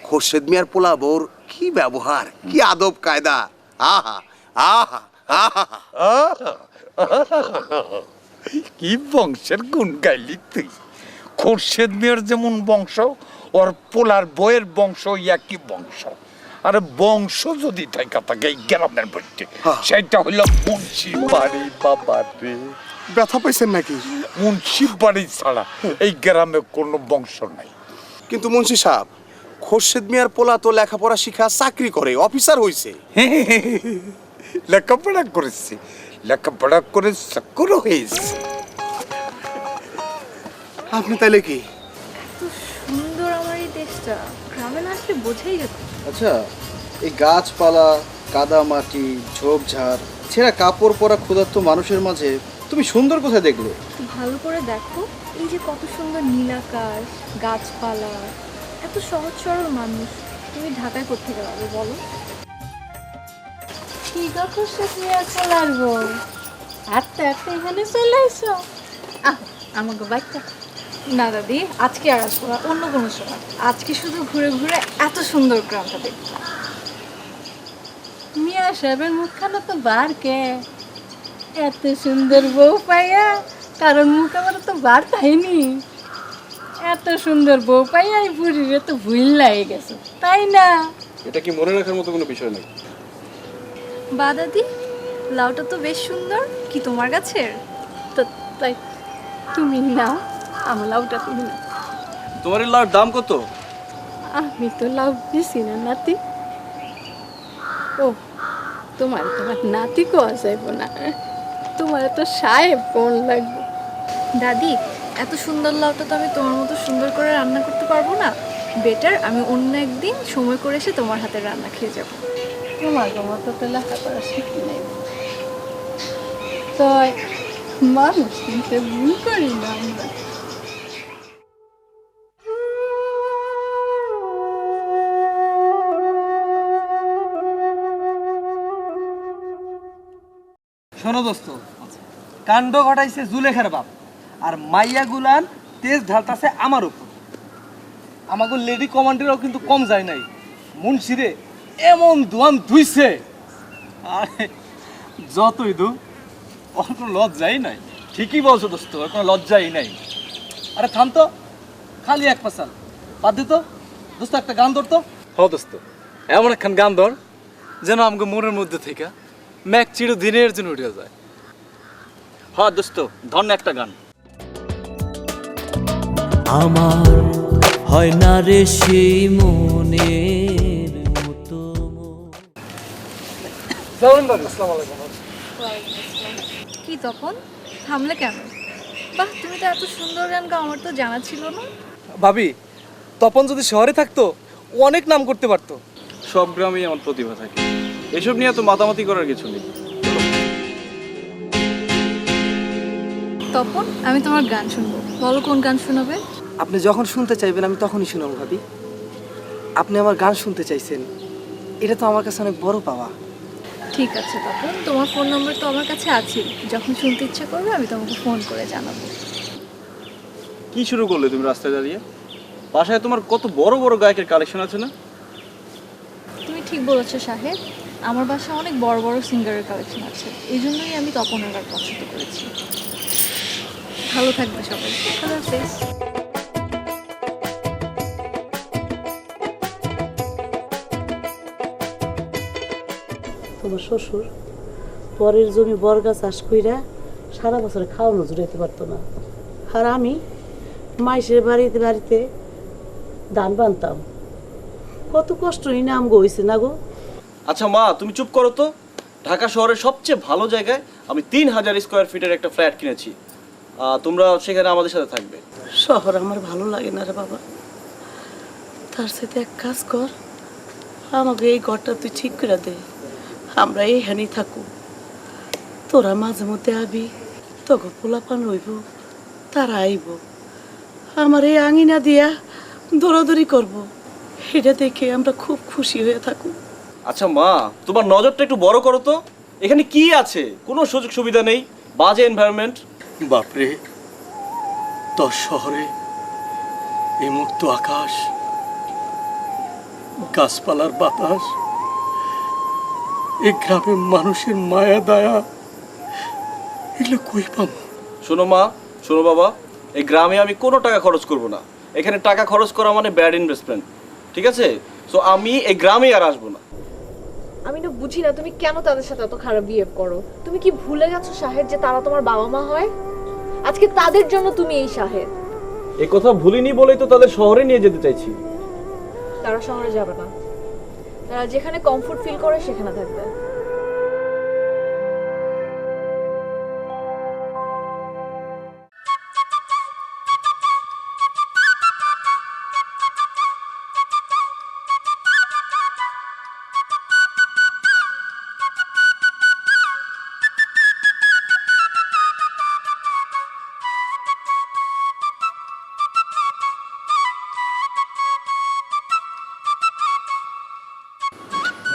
খোরশেদ মিয়ার পোলা বউর কি ব্যবহার, কি আদব কায়দা! আহা আহা আহা! কি বংশের গুণ গাইলি তুই! খোরশেদ মিয়ার যেমন বংশ, ওর পোলার বইয়ের বংশ একই বংশ। আরে বংশ যদি থাকে এই গ্রামের মধ্যে, সেটা হইল মুন্সি বাড়ি। বাবা রে, ব্যথা পাইছেন নাকি? মুন্সি বাড়ি ছাড়া এই গ্রামে কোনো বংশ নাই। কিন্তু মুন্সি সাহেব, খোরশেদ মিয়ার পোলা তো লেখাপড়া শিখা চাকরি করে, অফিসার হইছে। লেখাপড়া করেছে, লেখাপড়া করে চাকর হয়েছে। আপনি তাইলে কি? এত সুন্দর আমার এই দেশটা, গ্রামে না আসলে বোঝাই যেত। আচ্ছা, এই গাছপালা, কাদা মাটি, ঝোপঝাড়, ছেঁড়া কাপড় পরা ক্ষুধার্ত মানুষের মাঝে তুমি সুন্দর কোথায় দেখলে? ভালো করে দেখো, এই যে কত সুন্দর নীল আকাশ, গাছপালা, এত সহজ সরল মানুষ, তুমি ঢাকায় কোথেকে পাবে বলো? কি কথা শুনে আছে লাগবো? আটটা আটটা এখানে চলে এসো। আমাকে বাচ্চা না দাদি, আজকে আর আসবো না, অন্য কোনো সময়। আজকে শুধু ঘুরে ঘুরে এত সুন্দর গ্রামটা দেখবো। মিয়া সাহেবের মুখখানা তো বার কে, এত সুন্দর বউ পাইয়া কারণ মুখ আমার তো বার পাইনি। এত সুন্দর বউ পাইয়া এই বুড়িরে তো ভুল লাগে গেছে, তাই না? এটা কি মনে রাখার মতো কোনো বিষয় নেই। বা দাদি, লাউটা তো বেশ সুন্দর, কি তোমার গাছের? তো তাই তুমি নাও, আমার লাউটা তুমি নাও। তোমার এই লাউর দাম কত? আমি তো লাভ দিছি না নাতি। ও তোমার তোমার নাতি কোয়া যাইব না, তোমার তো সাহেব কোন লাগবে। দাদি, এত সুন্দর লাউটা তো আমি তোমার মতো সুন্দর করে রান্না করতে পারবো না। বেটার আমি অন্য একদিন সময় করে এসে তোমার হাতের রান্না খেয়ে যাবো। তোমার মতো তো লেখাপড়া শিখি নাই, তো মানুষ কিন্তু ভুল করি না আমরা। শোনো দোস্ত, কাণ্ড ঘটাইছে জুলেখার বাপ, আর মাইয়া গুলান তেজ ঢালতাছে আমার উপর। আমাকে লেডি কমান্ডারও কিন্তু কম যায় নাই, মুন্সিরে এমন দোয়ান ধুইছে, আরে যতই দু ওর কোনো লজ্জাই নাই। ঠিকই বলছো দোস্ত, ওর কোনো লজ্জাই নাই। আরে থাম তো, খালি এক পাশাল বাদ দিত। দোস্ত একটা গান ধরতো। হ দোস্ত, এমন একখান গান ধর যেন আমাকে মনের মধ্যে থেকে ম্যাক চিরদিনের জন্য উঠে যায়। হ্যাঁ দোস্ত, ধর না একটা গান। আমার হয় না রে সেই মনের মতো। কি তপন, থামলে কেন? বাহ, তুমি তো এত সুন্দর গান গাও, আমার তো জানা ছিল না। ভাবি, তপন যদি শহরে থাকতো ও অনেক নাম করতে পারতো। সব গ্রামেই আমার প্রতিভা থাকে, এসব নিয়ে তো মাতামাতি করার কিছু নেই। তপন, আমি তোমার গান শুনবো, বলো কোন গান শোনাবে? আপনি যখন শুনতে চাইবেন আমি তখনই শুনাবো ভাবি। আপনি আমার গান শুনতে চাইছেন, এটা তো আমার কাছে অনেক বড় পাওয়া। ঠিক আছে তপন, তোমার ফোন নম্বর তো আমার কাছে আছে, যখন শুনতে ইচ্ছা করবে আমি তোমাকে ফোন করে জানাবো। কি শুরু করলে তুমি রাস্তায় দাঁড়িয়ে? বাসায় তোমার কত বড় বড় গায়কের কালেকশন আছে না? তুমি ঠিক বলেছো সাহেব, আমার বাসায় অনেক বড় বড় সিঙ্গারের কালেকশন আছে, এই জন্যই আমি তপনের গান পছন্দ করেছি। ভালো থাকবে সবাই, খোদা হাফেজ। তোমার শ্বশুর পরের জমি বর্গা চাষ কইরা সারা বছরে খাওয়ানো জুড়াইতে পারতো না, আর আমি মাইসের বাড়িতে বাড়িতে ধান বানতাম। কত কষ্ট নিয়ে আমগো হয়েছে না গো। আচ্ছা মা, তুমি চুপ করো তো। ঢাকা শহরের সবচেয়ে ভালো জায়গায় আমি 3000 স্কোয়ার ফিটের একটা ফ্ল্যাট কিনেছি, তোমরা সেখানে আমাদের সাথে থাকবে। শহর আমার ভালো লাগে না রে বাবা, তার সাথে এক কাজ কর, আমাকে এই ঘরটা তুই ঠিক করে দে, আমরা এইখানেই থাকু। তোরা মাঝে মধ্যে আবি, তোকে পোলাপান রইব, তারা আইব, আমার এই আঙিনা দিয়া দৌড়াদৌড়ি করব, এটা দেখে আমরা খুব খুশি হয়ে থাকু। আচ্ছা মা, তোমার নজরটা একটু বড় করো তো। এখানে কি আছে? কোনো সুযোগ সুবিধা নেই, বাজে এনভায়রনমেন্ট। বাপরে, তোর শহরে এই মুক্ত আকাশ, গাছপালার বাতাস, এই গ্রামের মানুষের মায়া দয়া, এগুলো কই পাবো? শোনো মা, শোনো বাবা, এই গ্রামে আমি কোনো টাকা খরচ করব না। এখানে টাকা খরচ করা মানে ব্যাড ইনভেস্টমেন্ট, ঠিক আছে? সো আমি এই গ্রামে আর আসবো না। আমি না বুঝি না তুমি কেন তাদের সাথে এত খারাপ বিহেভ করো। তুমি কি ভুলে গেছো শাহেদ যে তারা তোমার বাবা মা হয়? আজকে তাদের জন্য তুমি এই শাহেদ। এই কথা ভুলিনি বলেই তো তাদের শহরে নিয়ে যেতে চাইছি। তারা শহরে যাবে না, তারা যেখানে কমফোর্ট ফিল করে সেখানে থাকবে।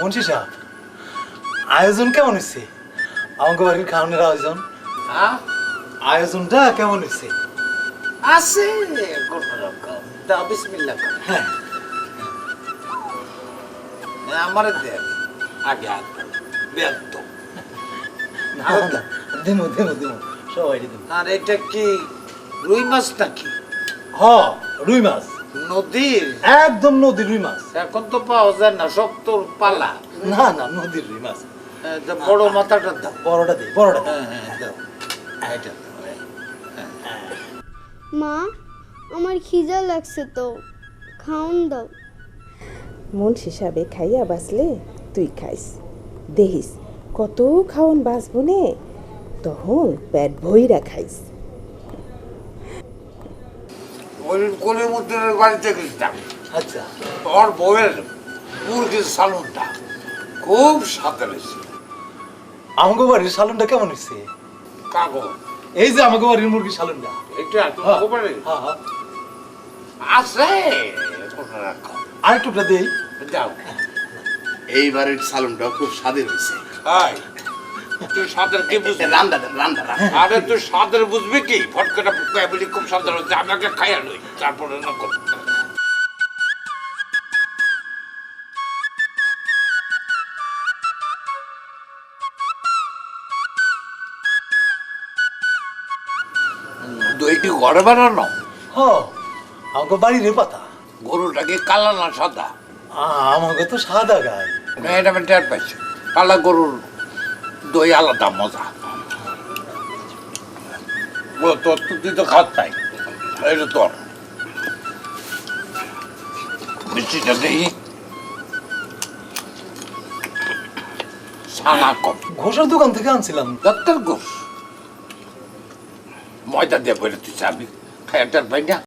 মুন্সি সাহেব, আয়োজন কেমন হয়েছে? আমাকে বাড়ির খাওয়ানোর আয়োজন, আয়োজনটা কেমন হয়েছে? আছে কোনরকম, দাও বিসমিল্লাহ কর। হ্যাঁ, আমার দেন আগে আগে দেন তো। দিমু দিমু দিমু, সবাই দিমু। আর এটা কি রুই মাছ নাকি? হ, রুই মাছ, নদীর? একদম নদীর রুই মাছ। এখন তো পাওয়া যায় না, সব তোর পালা। না না, নদীর রুই মাছ। বড় মাথাটা দাও। বড়টা দিই, বড়টা দিই। হ্যাঁ হ্যাঁ দাও, এটা দাও। মা, আমার খিদা লাগছে তো, খাওন দাও। মন হিসাবে খাইয়া বাঁচলে তুই খাইস, দেখিস কত খাওন বাঁচব নে, তখন পেট ভইরা খাইস। ওই কোলের মধ্যে বাড়িতে গেছিলাম। আচ্ছা, ওর বউয়ের মুরগির সালনটা খুব স্বাদের হয়েছে। আমাকে বাড়ির সালনটা কেমন হয়েছে? কাগজ এই যে আমাকে বাড়ির মুরগির সালনটা এটা তোমার বাড়ি আছে, আর একটুটা দেই। যাও। এই বাড়ির সালনটা খুব স্বাদের হয়েছে। হাই, তুই স্বাদের কি বুঝবি? রান্না দেন, রান্না। আরে তুই স্বাদের বুঝবি কি? ফটকাটা ফুটকায় বলি খুব স্বাদের হচ্ছে, আমাকে খাইয়া লই, তারপরে না কর। দইটি ঘরে বানানো? আমাকে বাড়ির পাতা। গরুটাকে কালা না সাদা? আমাকে তো সাদা গাই। এটা আমি টের পাইছি, কালা গরুর দই আলাদা মজা। ও তোর তুই তো খাত পাই, এটা তোর মিষ্টিটা দেখি। সানা কম। ঘোষের দোকান থেকে আনছিলাম। ডাক্তার ঘোষ ময়দা দিয়ে বলে তুই চাবি খাই টের পাই না।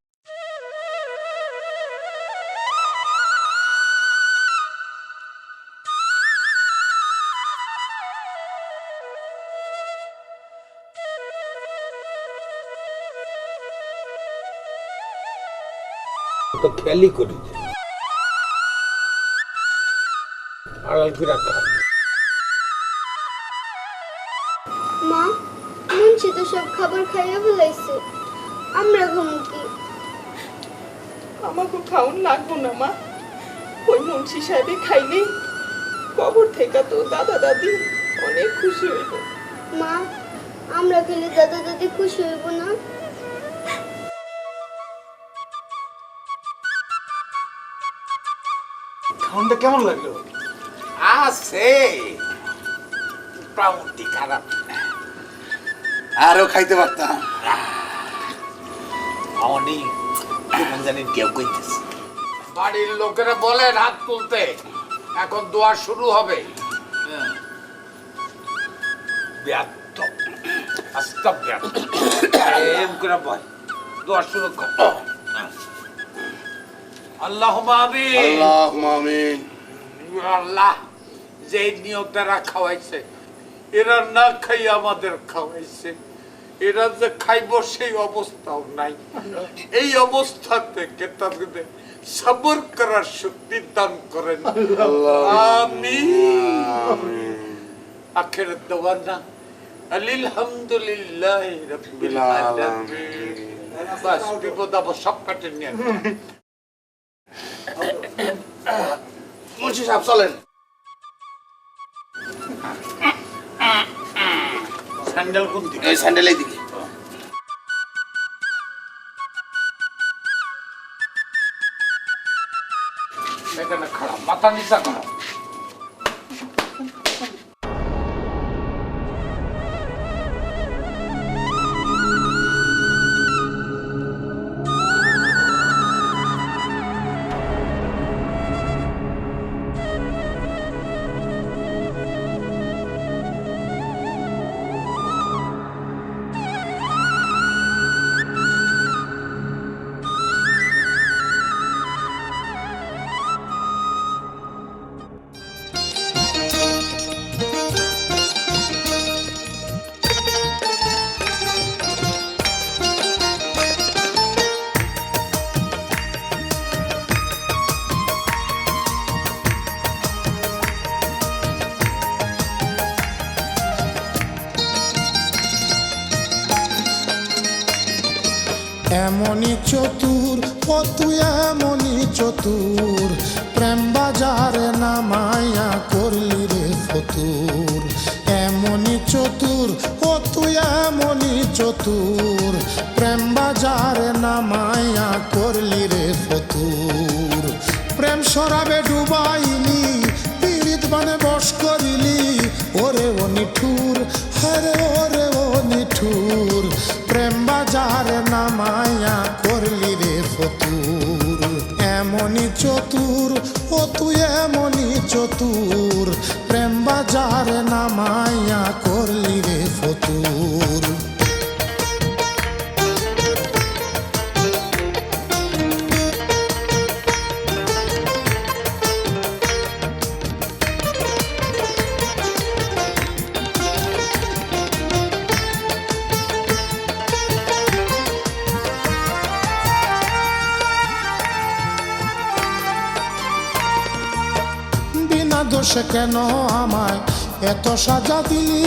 তো খেয়ালই করি আড়াল করে খা। মা, মুন্সি তো সব খাবার খাইয়া ফেলাইছে, আমরা ঘুমু কি? আমাকে খাওন লাগবো না মা, ওই মুন্সি সাহেবে খাইলে কবর থেকে তো দাদা দাদি অনেক খুশি হইব। মা, আমরা খেলে দাদা দাদি খুশি হইব না? খাওনটা কেমন লাগলো? আছে প্রামতি খারাপ, আরো খাইতে পারতাম। অনেক কেমন জানি কেউ কইতেছে। বাড়ির লোকেরা বলে হাত তুলতে, এখন দোয়া শুরু হবে। ব্যর্থ, আস্তে ব্যর্থ। এম করে বল, দোয়া শুরু কর। আল্লাহুম্মা আমিন। আল্লাহুম্মা আমিন। আল্লাহ, যে নিয়তরা খাওয়াইছে, এরা না খাই আমাদের খাওয়াইছে, এরা যে খাইব সেই অবস্থাও নাই। এই অবস্থা থেকে তাদের সবর করার শক্তি দান করেন। আমিন। আখিরাত দওয়ানা আলহামদুলিল্লাহি রাব্বিল আলামিন। বাস বিপদ আপদ সব কাটে নিয়ে মুন্সি সাহেব চলেন। স্যান্ডেল কোন দিকে? এই স্যান্ডেল এই দিকে। এখানে খারাপ, মাথা নিচা করো। এমনই চতুর ও তুই এমনই চতুর, প্রেম বাজারে নামাইয়া করলি রে ফতুর। এমনই চতুর ও তুই এমনই চতুর, প্রেম বাজারে নামাইয়া করলি রে ফতুর। প্রেম শরাবে ডুবাইলি, পীড়িত বানে বশ করিলি, ওরে ও নিঠুর, হরে ওরে ও নিঠুর। প্রেম বাজারে নামাইয়া করলি রে এমনই চতুর ও তুই এমনই চতুর প্রেম বাজারে নামাইয়া করলি রে ফতুর। দোষে কেন আমায় এত সাজা দিলি,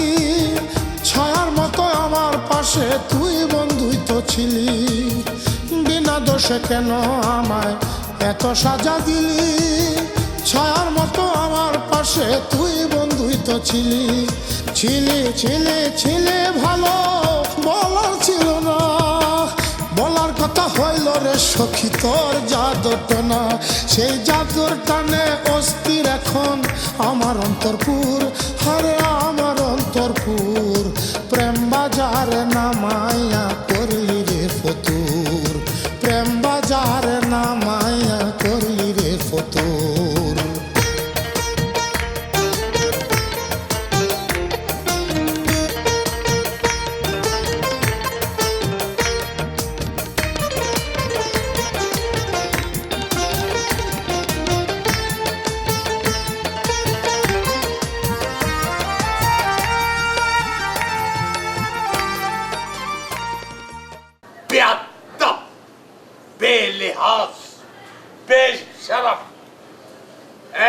ছায়ার মতো আমার পাশে তুই বন্ধুই তো ছিলি। বিনা দোষে কেন আমায় এত সাজা দিলি, ছায়ার মতো আমার পাশে তুই বন্ধুই তো ছিলি। ছিলি ছিলি ছিলি ভালো বলার ছিল না, বলার কথা হইল রে সখী তোর জাদুর টানা। সেই জাদুর টানে অস্থির এখন আমার অন্তরপুর, হারে আমার অন্তরপুর। প্রেম বাজারে নামাইয়া করলি রে ফতুর, প্রেম বাজারে নামাইয়া করলি রে ফতুর। বেয়াদব, বেলিহাজ, বেশরম।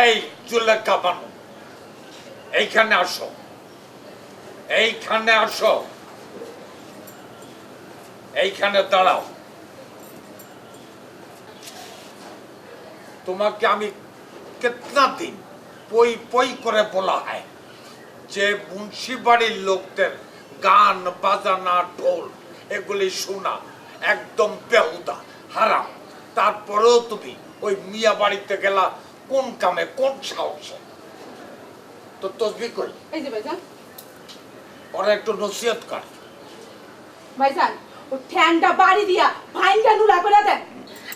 এই জুলেখা বানু, এইখানে আসো, এইখানে আসো, এইখানে দাঁড়াও। তোমাকে আমি কিতনা দিন পই পই করে বলা হয় যে মুন্সি বাড়ির লোকদের গান বাজানা ঢোল এগুলি শোনা একদম বেহুদা হারাম। তারপরেও তুমি ওই মিয়া বাড়িতে গেলা কোন কামে, কোন সাহসে? তো তসবিহ করি, এই যে ভাইজান, ওরা একটু নসিহত কর। ভাইজান ও ঠ্যাংটা বাড়ি দিয়া ভাইঙ্গা নুলা করে দেন।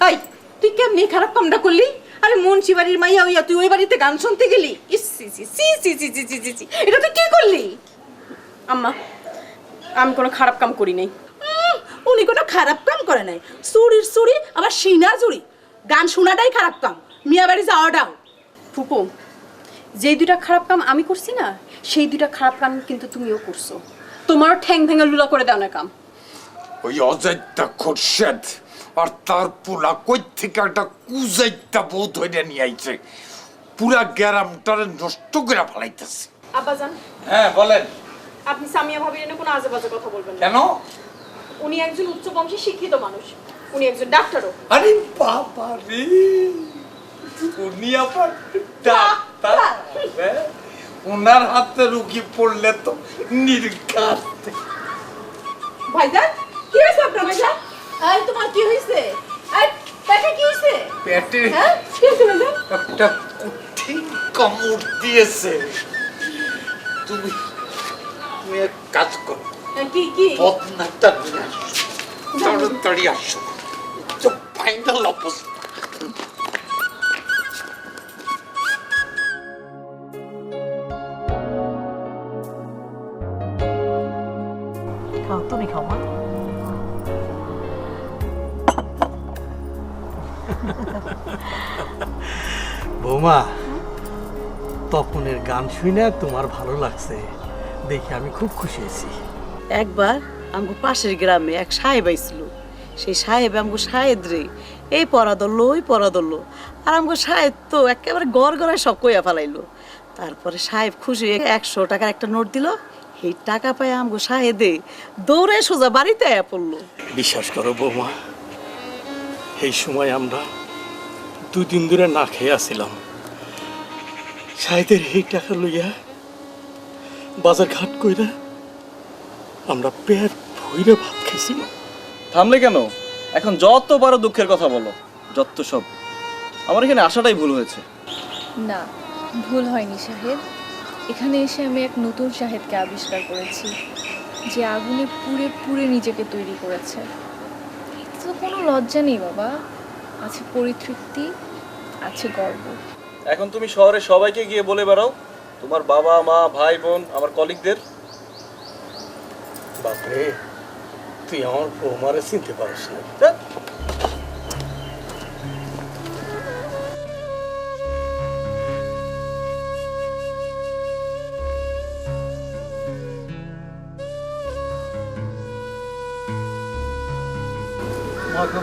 এই তুই কেমনি খারাপ কামটা করলি? আরে মুন্সি বাড়ির মাইয়া হইয়া তুই ওই বাড়িতে গান শুনতে গেলি? ইস সি সি সি সি সি সি সি সি, এটা তুই কি করলি? আম্মা, আমি কোনো খারাপ কাম করি নাই। উনি কোনো খারাপ কাম করে নাই, চুরির চুরি আবার সিনা চুরি। গান শোনাটাই খারাপ কাম, মিয়া বাড়ি যাওয়াটাও। ফুপু, যেই দুইটা খারাপ কাম আমি করছি না, সেই দুইটা খারাপ কাম কিন্তু তুমিও করছো। তোমারও ঠ্যাং ভেঙে লুলা করে দেওয়ার কাম। ওই অজাইত্যা খোরশেদ আর তার পোলা কই থেকে একটা কুজাইত্যা বউ ধরে নিয়ে আইছে, পুরা গ্যারামটারে নষ্ট করে ফেলাইতেছে। আব্বাজান, হ্যাঁ বলেন। আপনি সামিয়া ভাবির এনে কোনো আজে বাজে কথা বলবেন না। কেন? উনি একজন উচ্চ বংশী শিক্ষিত মানুষ, উনি একজন ডাক্তারও। আরে বাবা রে, উনি আবার ডাক্তার? ওনার হাতে রুগী পড়লে তো নির্ঘাত। ভাইজান কি হয়েছে আপনার? ভাইজান এই তোমার কি হয়েছে? এই পেটে কি হয়েছে? পেটে হ্যাঁ কি হয়েছে ভাইজান? একটা কুঠি কামড় দিয়েছে। তুমি এক কাজ করো, কি কি বদনাটা নিয়ে আসো, তাড়াতাড়ি আসো। তো ফাইনাল অবস্থা। খাও, তুমি খাও মা। বৌমা, তপনের গান শুনে তোমার ভালো লাগছে দেখে আমি খুব খুশি হয়েছি। একবার আমগো পাশের গ্রামে এক সাহেব আইছিল, সেই সাহেব আমগো সাহেদ রে এই পড়া ধরলো ওই পড়া ধরলো, আর আমগো সাহেব তো একেবারে গড় গড়ায় সব কইয়া ফেলাইলো। তারপরে সাহেব খুশি হয়ে 100 টাকার একটা নোট দিল। এই টাকা পাই আমগো সাহেদে দৌড়ে সোজা বাড়িতে আয়া পড়লো। বিশ্বাস করো বৌমা, এই সময় আমরা 2 দিন ধরে না খেয়ে আসছিলাম। সাহেদের এই টাকা লইয়া বাজার ঘাট কইরা আমরা পেট ভইরা ভাত খাইছিলাম। থামলে কেন? এখন যত পারো দুঃখের কথা বলো, যত সব। আমার এখানে আসাটাই ভুল হয়েছে। না, ভুল হয়নি শাহেদ। এখানে এসে আমি এক নতুন শাহেদকে আবিষ্কার করেছি, যে আগুনে পুড়ে পুড়ে নিজেকে তৈরি করেছে। এতে তো কোনো লজ্জা নেই বাবা, আছে পরিতৃপ্তি, আছে গর্ব। এখন তুমি শহরে সবাইকে গিয়ে বলে বেড়াও তোমার বাবা মা ভাই বোন আমার কলিগদের। বাপরে, তুই আমার বৌমারে চিনতে পারিস না। মা গো,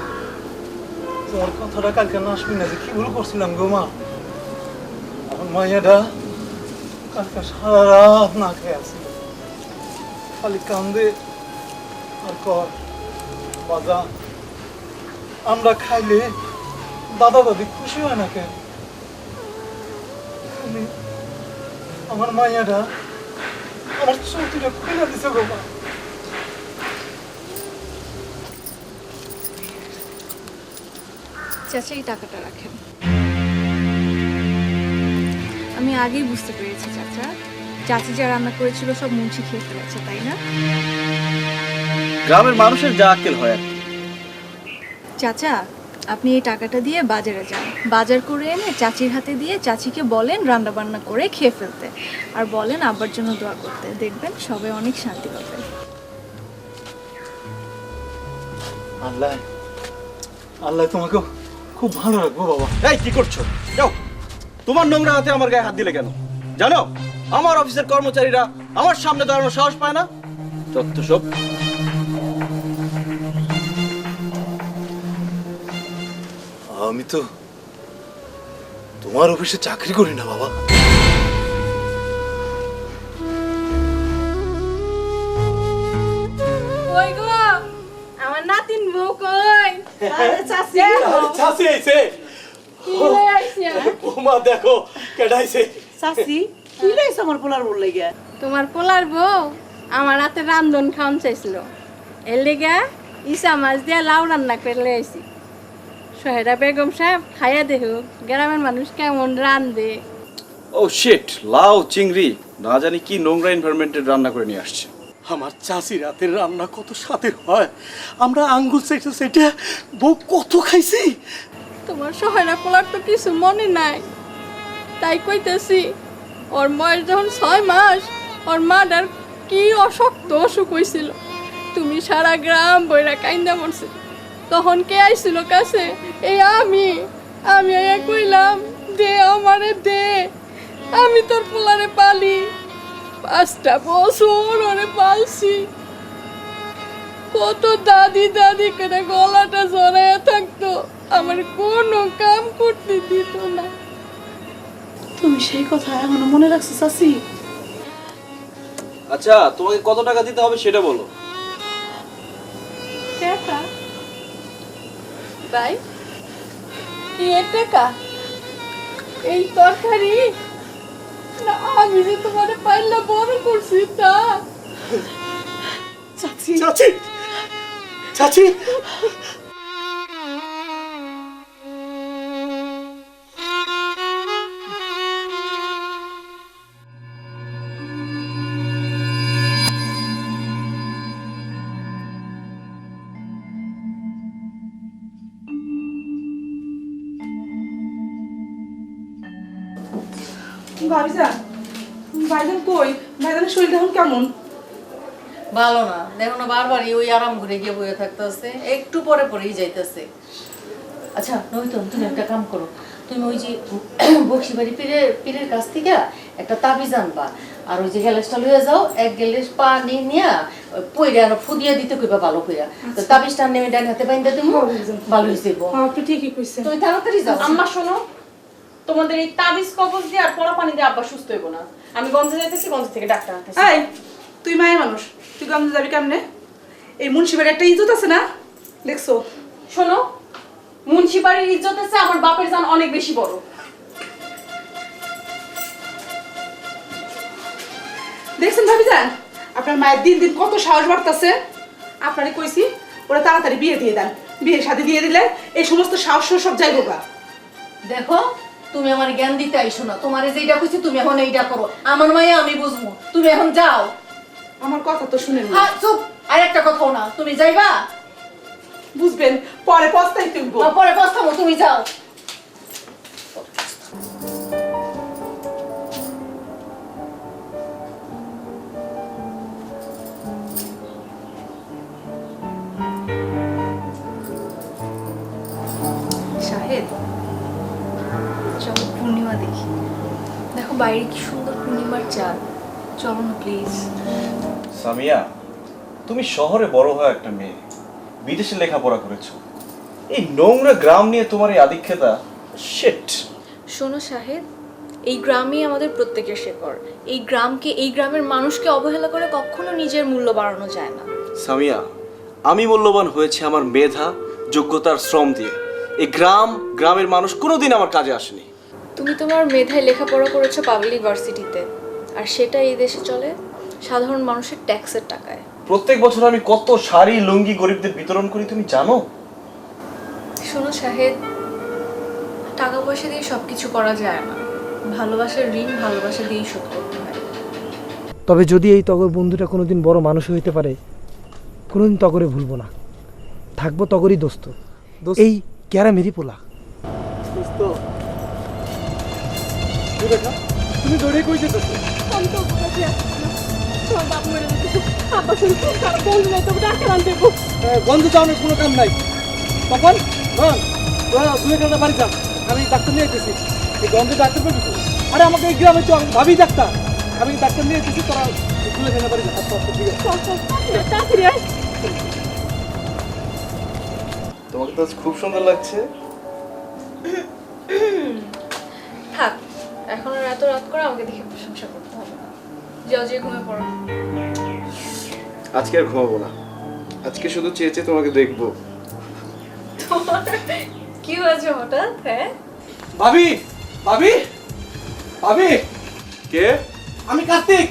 তোমার কথাটা কালকে না শুনি না যে কি ভুল করছিলাম গো মা। আমার মাইয়াটা কালকে সারা রাত না খেয়ে আসছিল, খালি কান্দে আর কর বাজা আমরা খাইলে দাদা দাদি খুশি হয় না কেন? আমার মাইয়াটা আমার চৌকিটা খুলে দিছে গো মা। চাচা এই টাকাটা রাখেন। আমি আগেই বুঝতে পেরেছি চাচা, চাচি যা রান্না করেছিল সব মুন্সি খেয়ে ফেলেছে, তাই না? গ্রামের মানুষের যা আক্কেল হয় আর কি। চাচা, আপনি এই টাকাটা দিয়ে বাজারে যান, বাজার করে এনে চাচির হাতে দিয়ে চাচিকে বলেন রান্না বান্না করে খেয়ে ফেলতে, আর বলেন আব্বার জন্য দোয়া করতে। দেখবেন সবাই অনেক শান্তি পাবে। আল্লাহ আল্লাহ তোমাকে খুব ভালো রাখবো বাবা। এই কি করছো? যাও, তোমার নোংরা হাতে আমার গায়ে হাত দিলে কেন? জানো আমার অফিসের কর্মচারীরা আমার সামনে দাঁড়ানোর সাহস পায় না। যত সব। আমি তো তোমার অফিসে চাকরি করি না বাবা। কই গো আমার নাতিন বউ কই? আরে চাচি আইছে। কি লই আইছে? বৌমা দেখো কেডাইছে। চাচি কি লইছ আমার পোলার বল লাগা? তোমার পোলার বউ আমার হাতে রান্ধন খাওয়ান চাইছিল, এর লেগা ইসা মাছ দিয়া লাউ রান্না করে আইছি। সোহেরা বেগম সাহেব খাইয়া দেখো গ্রামের মানুষ কেমন রান্ধে। ও শিট, লাউ চিংড়ি না জানি কি নোংরা এনভায়রনমেন্টের রান্না করে নিয়ে আসছে। আমার চাচির রাতের রান্না কত স্বাদের হয়, আমরা আঙ্গুল সেটে সেটে বউ কত খাইছি। তোমার সোহেরা পোলার তো কিছু মনে নাই, তাই কইতেছি ওর বয়স যখন 6 মাস ওর মাটার কি অশক্ত অসুখ হয়েছিল, তুমি সারা গ্রাম বইরা কাইন্দা মরছে। তখন কে আইছিল কাছে? এই আমি আয়া কইলাম দে আমারে দে, আমি তোর পোলারে পালি। 5টা বছর ওরে পালছি, কত দাদি দাদি করে গলাটা জড়াইয়া থাকতো, আমার কোনো কাম করতে দিত না। তুমি সেই কথা এখনো মনে রাখছো চাচি? আচ্ছা তোমাকে কত টাকা দিতে হবে সেটা বলো। টাকা? ভাই কি এর টাকা? এই তরকারি না আমি যে তোমার পাইলা বড় করছি তা? চাচি চাচি চাচি ভাবিজান, ভাইজান কই? ভাইজানের শরীরটা এখন কেমন? ভালো না, দেখো না বারবারই ওই আরাম ঘুরে গিয়ে বয়ে থাকতেছে, একটু পরে পরেই যাইতেছে। আচ্ছা নয়তন, তুমি একটা কাম করো, তুমি ওই যে বক্সিবাড়ি পীরের কাছ থেকে একটা তাবিজ আনবা, আর ওই যে গ্যালাসটা লইয়া যাও, 1 গ্লাস পানি নিয়া পইরা আর ফুদিয়া দিতে কইবা ভালো কইরা। তো তাবিজটা নেমে ডান হাতে বাইন্দা তুমি, ভালো হইছে গো। হ্যাঁ তুই ঠিকই কইছিস। তুমি তাড়াতাড়ি যাও। আম্মা শোনো, তোমাদের এই তাবিজ কবজ দিয়ে আর পোড়া পানি দিয়ে আব্বা সুস্থ হইব না। আমি গঞ্জে যাইতেছি, গঞ্জ থেকে ডাক্তার আনতেছি। এই তুই মায়ের মানুষ, তুই গঞ্জে যাবি কেমনে? এই মুন্সিবাড়ির একটা ইজ্জত আছে না, দেখছো? শোনো, মুন্সিবাড়ির ইজ্জত আছে, আমার বাপের জান অনেক বেশি বড়। দেখছেন ভাবিজান, আপনার মায়ের দিন দিন কত সাহস বাড়তাছে। আপনারই কইছি ওরা তাড়াতাড়ি বিয়ে দিয়ে দেন, বিয়ের সাথে দিয়ে দিলে এই সমস্ত সাহস সব যাইবো গা। দেখো তুমি আমার জ্ঞান দিতে আইসো না, তোমারে যেটা কইছি তুমি এখন এইটা করো, আমার মায়ে আমি বুঝবো, তুমি এখন যাও। আমার কথা তো শুনেন না। হ্যাঁ চুপ, আর একটা কথাও না, তুমি যাইবা, বুঝবেন পরে পস্তাই তুলবো। পরে পস্তাবো, তুমি যাও। বাইরে কি সুন্দর পূর্ণিমার চাঁদ, চলো না প্লিজ। সামিয়া, তুমি শহরে বড় হওয়া একটা মেয়ে, বিদেশে লেখাপড়া করেছো, এই নোংরা গ্রাম নিয়ে তোমার এই আদিক্ষেতা, শিট। শোনো শাহেদ, এই গ্রামই আমাদের প্রত্যেকের শেকড়। এই গ্রামকে, এই গ্রামের মানুষকে অবহেলা করে কখনো নিজের মূল্য বাড়ানো যায় না। সামিয়া, আমি মূল্যবান হয়েছে আমার মেধা, যোগ্যতার শ্রম দিয়ে। এই গ্রামের মানুষ কোনোদিন আমার কাজে আসেনি। তুমি তোমার মেধায় লেখাপড়া করেছো পাবলিক ভার্সিটিতে, আর সেটা এই দেশে চলে সাধারণ মানুষের ট্যাক্সের টাকায়। প্রত্যেক বছর আমি কত শাড়ি লুঙ্গি গরিবদের বিতরণ করি তুমি জানো? শোনো শাহেদ, টাকা পয়সা দিয়ে সবকিছু করা যায় না। ভালোবাসার ঋণ ভালোবাসা দিয়েই শোধ করতে হয়। তবে যদি এই তগর বন্ধুটা কোনোদিন বড় মানুষ হইতে পারে, কোনোদিন তগরে ভুলবো না, থাকবো তগরই দোস্ত, এই ক্যারামেরি পোলা। তুমি দৌড়ে কই যেতেছো? আমি তো কাছে তোমার বাপ মরে যেতেছে, আব্বা শুনে তার বন্ধু নাই, তবে ডাক্তার আনতে দেবো। বন্ধু যাওয়ানোর কোনো কাম নাই। তখন তোরা দুই একটা বাড়ি যান, আমি ডাক্তার নিয়ে যেতেছি। এই গন্ধে ডাক্তার পেয়ে দিচ্ছি। আরে আমাকে এই গ্রামে তো ভাবি ডাক্তার, আমি ডাক্তার নিয়ে যেতেছি, তোরা তুলে খেতে পারি না। তাড়াতাড়ি আয়। তোমাকে তো খুব সুন্দর লাগছে। থাক, এখন আর এত রাত করে আমাকে দেখে প্রশংসা করতে হবে না। যাও, যে ঘুমিয়ে পড়ো। আজকে আর ঘুমাবো না, আজকে শুধু চেয়ে চেয়ে তোমাকে দেখবো। তোমার কি হয়েছে হঠাৎ? হ্যাঁ ভাবি, ভাবি, ভাবি, কে? আমি কার্তিক।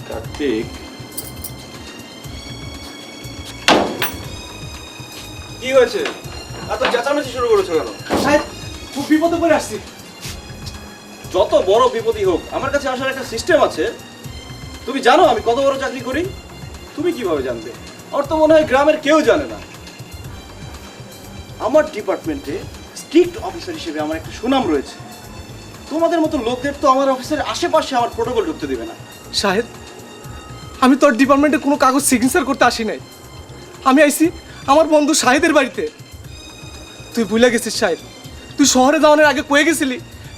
কার্তিক? কি হয়েছে? এত চেঁচামেচি শুরু করেছো কেন? খুব বিপদে পড়ে আসছি। যত বড় বিপদই হোক, আমার কাছে আসার একটা সিস্টেম আছে। তুমি জানো আমি কত বড় চাকরি করি? তুমি কিভাবে জানবে? আমার তো মনে হয় গ্রামের কেউ জানে না। আমার ডিপার্টমেন্টে স্ট্রিক্ট অফিসার হিসেবে আমার একটা সুনাম রয়েছে। তোমাদের মতো লোকদের তো আমার অফিসের আশেপাশে আমার প্রোটোকল ঢুকতে দিবে না। শাহেদ, আমি তোর ডিপার্টমেন্টে কোনো কাগজ সিগনেচার করতে আসি নাই। আমি আইছি আমার বন্ধু শাহেদের বাড়িতে। তুই ভুলে গেছিস শাহেদ, তুই শহরে যাওয়ার আগে কয়ে গেছিলি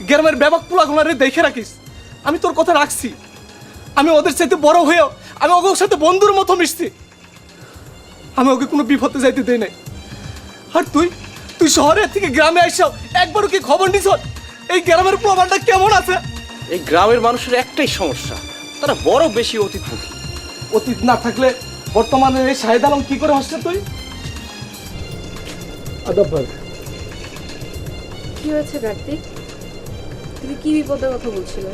গ্রামের ব্যাপক পোলাগুলারে দেখে রাখিস। আমি তোর কথা রাখছি। আমি ওদের সাথে বড় হয়েও আমি ওদের সাথে বন্ধুর মতো মিশছি। আমি ওকে কোনো বিপদে যাইতে দেই নাই। আর তুই তুই শহরের থেকে গ্রামে আইসাও একবারও কি খবর নিছ এই গ্রামের পোলাপানটা কেমন আছে? এই গ্রামের মানুষের একটাই সমস্যা, তারা বড় বেশি অতীতমুখী। অতীত না থাকলে বর্তমানে এই শাহেদ আলম কি করে হচ্ছে? তুই আদব ভাই, কি হয়েছে কার্তিক? তুমি কি বিপদের কথা বলছিলে?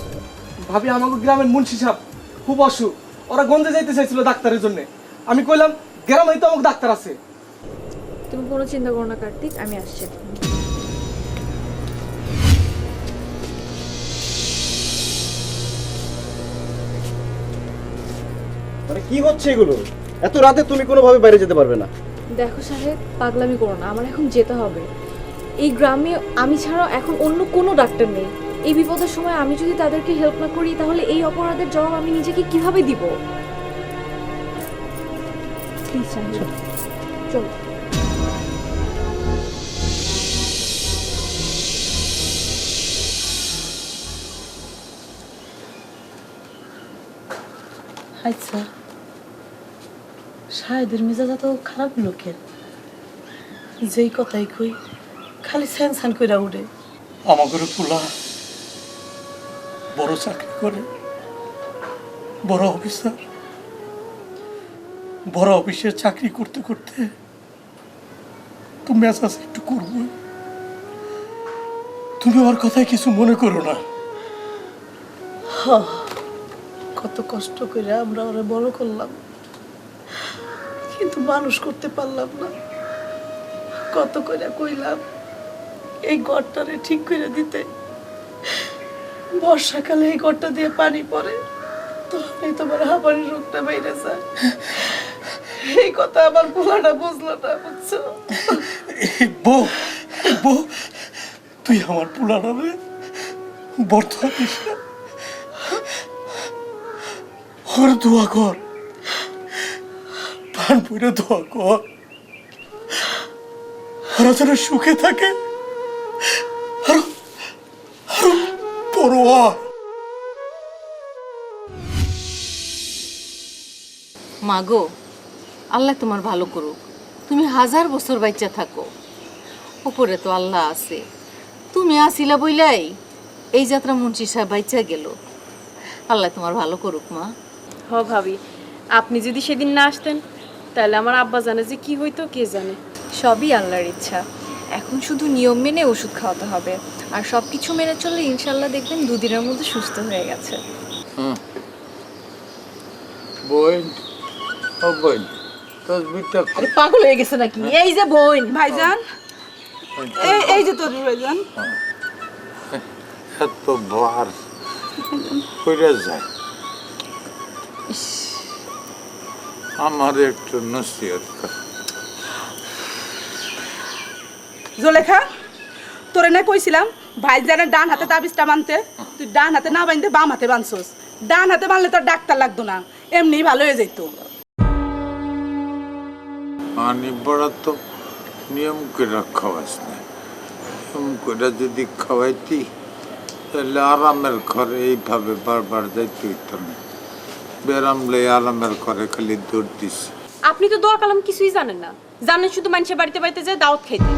ভাবি, আমাকে গ্রামের মুন্সি সাহেব খুব অসুখ, ওরা গঞ্জে যাইতে চাইছিল ডাক্তারের জন্য। আমি কইলাম গ্রামেই তো আমাকে ডাক্তার আছে। তুমি কোনো চিন্তা করো না কার্তিক, আমি আসছি। মানে কি হচ্ছে এগুলো? এত রাতে তুমি কোনোভাবে বাইরে যেতে পারবে না। দেখো সাহেব, পাগলামি করো না, আমার এখন যেতে হবে। এই গ্রামে আমি ছাড়া এখন অন্য কোনো ডাক্তার নেই। এই বিপদের সময় আমি যদি তাদেরকে হেল্প না করি, তাহলে এই অপরাধের জবাব আমি নিজেকে কিভাবে দিব? প্লিজ সাহেব, চলো। আচ্ছা, শাহেদের মেজাজ এত খারাপ লোকের, যেই কথাই কই খালি স্যান স্যান কইরা উঠে। আমাদের পোলা বড় চাকরি করে, বড় অফিসার। বড় অফিসের চাকরি করতে করতে তো মেজাজ একটু করবো। তুমি ওর কথায় কিছু মনে করো না। কত কষ্ট করে আমরা ওরা বড় করলাম, কিন্তু মানুষ করতে পারলাম না। কত করে কইলাম এই ঘরটারে ঠিক করে দিতে, বর্ষাকালে এই ঘরটা দিয়ে পানি পড়ে, তখনই তোমার হাঁপানি রোগটা বাইরে যায়। এই কথা আমার পোলাটা বুঝলো না, বুঝছো? বউ, তুই আমার পোলাটা বর্তমান দিস না, ওর দোয়া কর, পান পুরে দোয়া কর, ওরা যেন সুখে থাকে, আরো মাগো, আল্লাহ তোমার ভালো করুক, তুমি 1000 বছর বাচ্চা থাকো। উপরে তো আল্লাহ আছে, তুমি আসিলা বইলাই এই যাত্রা মুন্সি সাহেব বাচ্চা গেল। আল্লাহ তোমার ভালো করুক মা। হ ভাবি, আপনি যদি সেদিন না আসতেন তাহলে আমার আব্বা জানে যে কি হইতো কে জানে। সবই আল্লাহর ইচ্ছা। এখন শুধু নিয়ম মেনে ওষুধ খাওয়াতে হবে, আর সব কিছু মেনে চললে ইনশাল্লাহ দেখবেন 2 দিনের মধ্যে সুস্থ হয়ে গেছে। বোন, ও বোন, তসবিরটা আরে পাগল হয়ে গেছে নাকি? এই যে বোন ভাইজান, এই যে তোর ভাইজান, এত ভার কইরা যায়। আমার একটু নসিহত কর। জোলেখা, তোরে না কইছিলাম ভাইজানের ডান হাতে তাবিজটা বানতে, তুই ডান হাতে না বানতে বাম হাতে বানছস। ডান হাতে বানলে তোর ডাক্তার লাগতো না, এমনি ভালো হয়ে যেত। পানি পড়া তো নিয়ম করে খাওয়াস না, নিয়ম করে যদি খাওয়াইতি তাহলে আরামের ঘরে এইভাবে বারবার যাইতে হইতো না। বেরামলে আরামের ঘরে খালি দৌড় দিস। আপনি তো দোয়া কালাম কিছুই জানেন না, জানেন শুধু মানুষের বাড়িতে বাড়িতে যায় দাওয়াত খাইতে।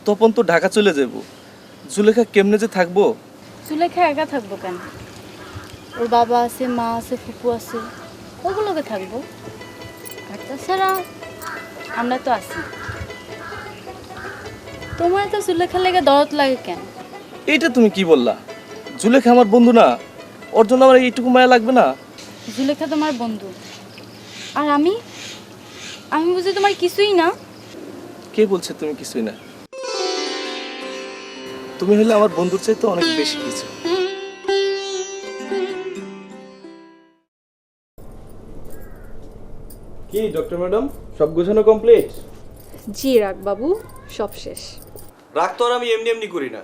তপন তো ঢাকা চলে যাব, জুলেখা কেমনে যে থাকবো? জুলেখা একা থাকবো কেন? ওর বাবা আছে, মা আছে, ফুপু আছে, ওগুলোকে থাকবো। আর তাছাড়া আমরা তো আছি। তোমার তো জুলেখার লেগে দরদ লাগে কেন? এইটা তুমি কি বললা? জুলেখা আমার বন্ধু না, ওর জন্য আমার এইটুকু মায়া লাগবে না? জুলেখা তোমার বন্ধু, আর আমি বুঝি তোমার কিছুই না। কে বলছে তুমি কিছুই না? তুমি হলে আমার বন্ধুর চাইতে অনেক বেশি কিছু। কি ডক্টর ম্যাডাম, সব গোছানো কমপ্লিট? জি রাগ বাবু, সব শেষ। রাগ তো আর আমি এমনি এমনি করি না।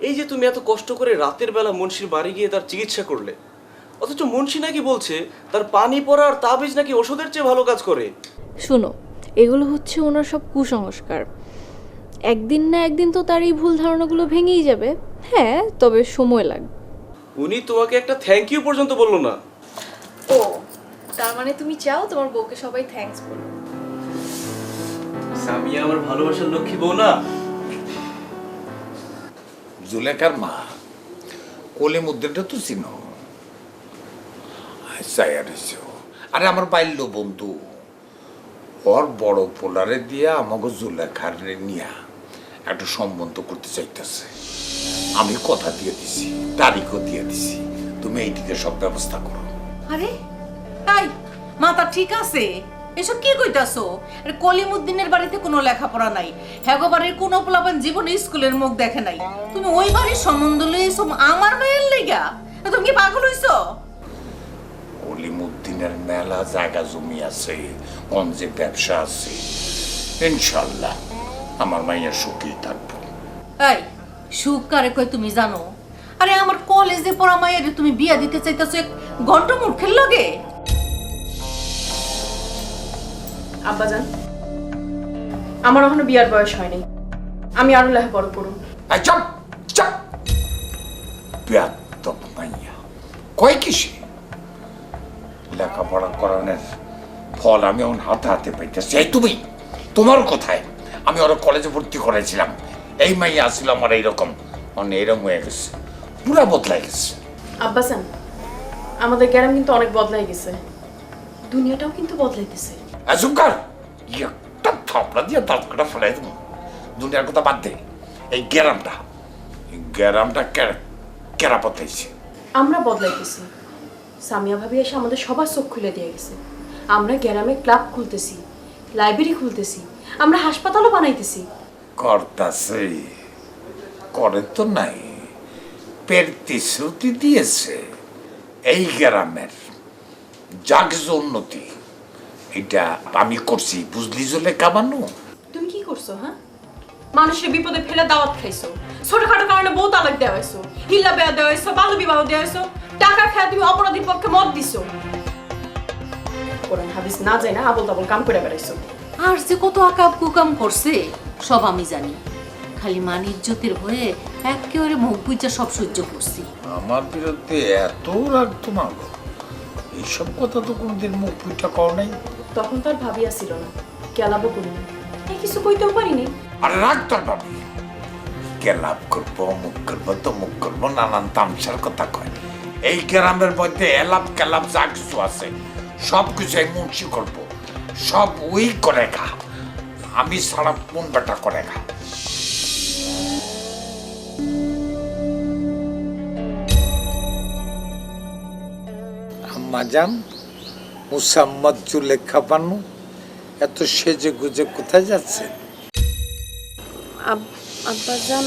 এই যে তুমি এত কষ্ট করে রাতের বেলা মুন্সির বাড়ি গিয়ে তার চিকিৎসা করলে, অথচ মুন্সি নাকি বলছে তার পানি পড়া আর তাবিজ নাকি ওষুধের চেয়ে ভালো কাজ করে। শুনো, এগুলো হচ্ছে ওনার সব কুসংস্কার। একদিন না একদিন তো তার এই ভুল ধারণাগুলো ভেঙেই যাবে। হ্যাঁ, তবে সময় লাগবে। উনি তোমাকে একটা থ্যাংক ইউ পর্যন্ত বললো না। ও, তার মানে তুমি চাও তোমার বউকে সবাই থ্যাঙ্কস বলুক? সামিয়া আমার ভালোবাসার লক্ষ্মী বউ না? জুলেখার মা কলিমুদ্দিনটা তো চিনো। আরে আমার বাল্য বন্ধু, ওর বড় পোলারে দিয়া আমাকে জুলেখার নিয়া একটা সম্বন্ধ করতে চাইতেছে। আমি কথা দিয়ে দিছি, তারিখও দিয়ে দিছি, তুমি এইদিকে সব ব্যবস্থা করো। আরে তাই মাথা ঠিক আছে? এসব কি কইতাছো? কলিমুদ্দিনের বাড়িতে কোনো লেখাপড়া নাই, হ্যাগো বাড়ির কোনো পোলাপান জীবনে স্কুলের মুখ দেখে নাই। তুমি ওই বাড়ির সম্বন্ধ লইছো আমার মেয়ের লেগা? তুমি কি পাগল হইছো? কলিমুদ্দিনের মেলা জায়গা জমি আছে, গঞ্জে ব্যবসা আছে, ইনশাল্লাহ আমার মাইয়া সুখী থাকবো। এই সুখ কারে কই তুমি জানো? আরে আমার কলেজে পড়া মায়ের তুমি বিয়া দিতে চাইতাছো এক ঘন্টা মূর্খের লগে? আব্বাজান, আমার এখনো বিয়ার বয়স হয়নি, আমি আরো লেখাপড়া করব। চুপ চুপ, বেয়াদব মাইয়া, কয় কিসে? লেখাপড়া করানোর ফল আমি এখন হাতে হাতে পাইতেছি। এই তুমি, তোমার কোথায়? আমি ওরা কলেজে ভর্তি করেছিলাম, এই মাইয়া আসছিল আমার এইরকম, অনেক এরকম হয়ে গেছে, পুরা বদলাই গেছে। আব্বাজান, আমাদের গ্রাম কিন্তু অনেক বদলাই গেছে, দুনিয়াটাও কিন্তু বদলাইতেছে। আজকাল একটা থাপড়া দিয়ে দাঁত কাটা ফেলাই দেবো। দুনিয়ার কথা বাদ দে, এই গ্রামটা কেরা পথাইছে। আমরা বদলাইতেছি। সামিয়া ভাবি এসে আমাদের সবার চোখ খুলে দিয়ে গেছে। আমরা গ্রামে ক্লাব খুলতেছি, লাইব্রেরি খুলতেছি, আমরা হাসপাতালও বানাইতেছি। করতাছে, করে তো নাই, প্রতিশ্রুতি দিয়েছে এই গ্রামের যাক উন্নতি, এটা আমি করছি, বুঝলি জলে কামানো। তুমি কি করছো? হ্যাঁ, মানুষের বিপদে ফেলে দাওয়াত খাইছো, ছোটখাটো কারণে বউ তালাক দেওয়া হয়েছো, হিল্লা বেয়া দেওয়া হয়েছো, বাল্য বিবাহ দেওয়া হয়েছো, টাকা খায় তুমি অপরাধীর পক্ষে মত দিছো, কোরআন হাদিস না যায় না আবল তাবল কাম করে বেড়াইছো। আর যে কত আকাম কুকাম করছে, সব আমি জানি, খালি মান ইজ্জতের হয়ে একেবারে মুখ বুঝা সব সহ্য করছি। আমার বিরুদ্ধে এত রাগ তোমার? এইসব কথা তো কোনোদিন মুখ ফুটা কর নাই। তখন তো আর ভাবিয়া ছিল না, কেলাবো করিনি, এই কিছু কইতেও পারিনি। আরে রাগ তোর ভাবি, কেলাপ করবো, মুখ করবো, তমুক করবো, নানান তামসার কথা কয়। এই গ্রামের মধ্যে এলাপ কেলাপ যা কিছু আছে সব কিছু এই মুন্সি করবো, সব ওই করে খা, আমি সারা কোন বেটা করে খা। আম্মাজান, মুসাম্মদ জুলেখা বানু এত সেজে গুজে কোথায় যাচ্ছেন? আব্বাজান,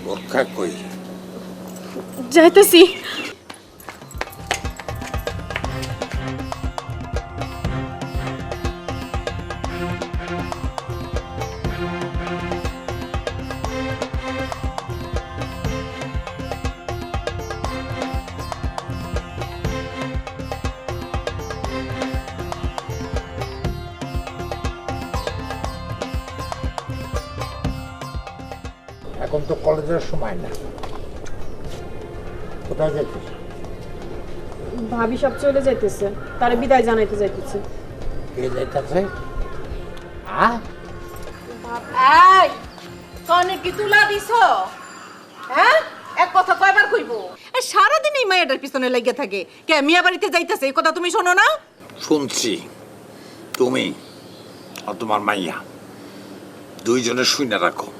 বোরখা কই? যাইতেছি। এখন তো কলেজের সময় না, কোথায় যাচ্ছিস? ভাবি সব চলে যাইতেছে, তারে বিদায় জানাইতে যাইতেছে। কে যাইতেছে? এই কনে কি তুলা দিছো? হ্যাঁ, এক কথা কয়বার কইবো? এই সারাদিন এই মায়ের পিছনে লাগিয়ে থাকে। কে মিয়া বাড়িতে যাইতেছে এই কথা তুমি শোনো না? শুনছি, তুমি আর তোমার মাইয়া দুইজনে শুনে রাখো,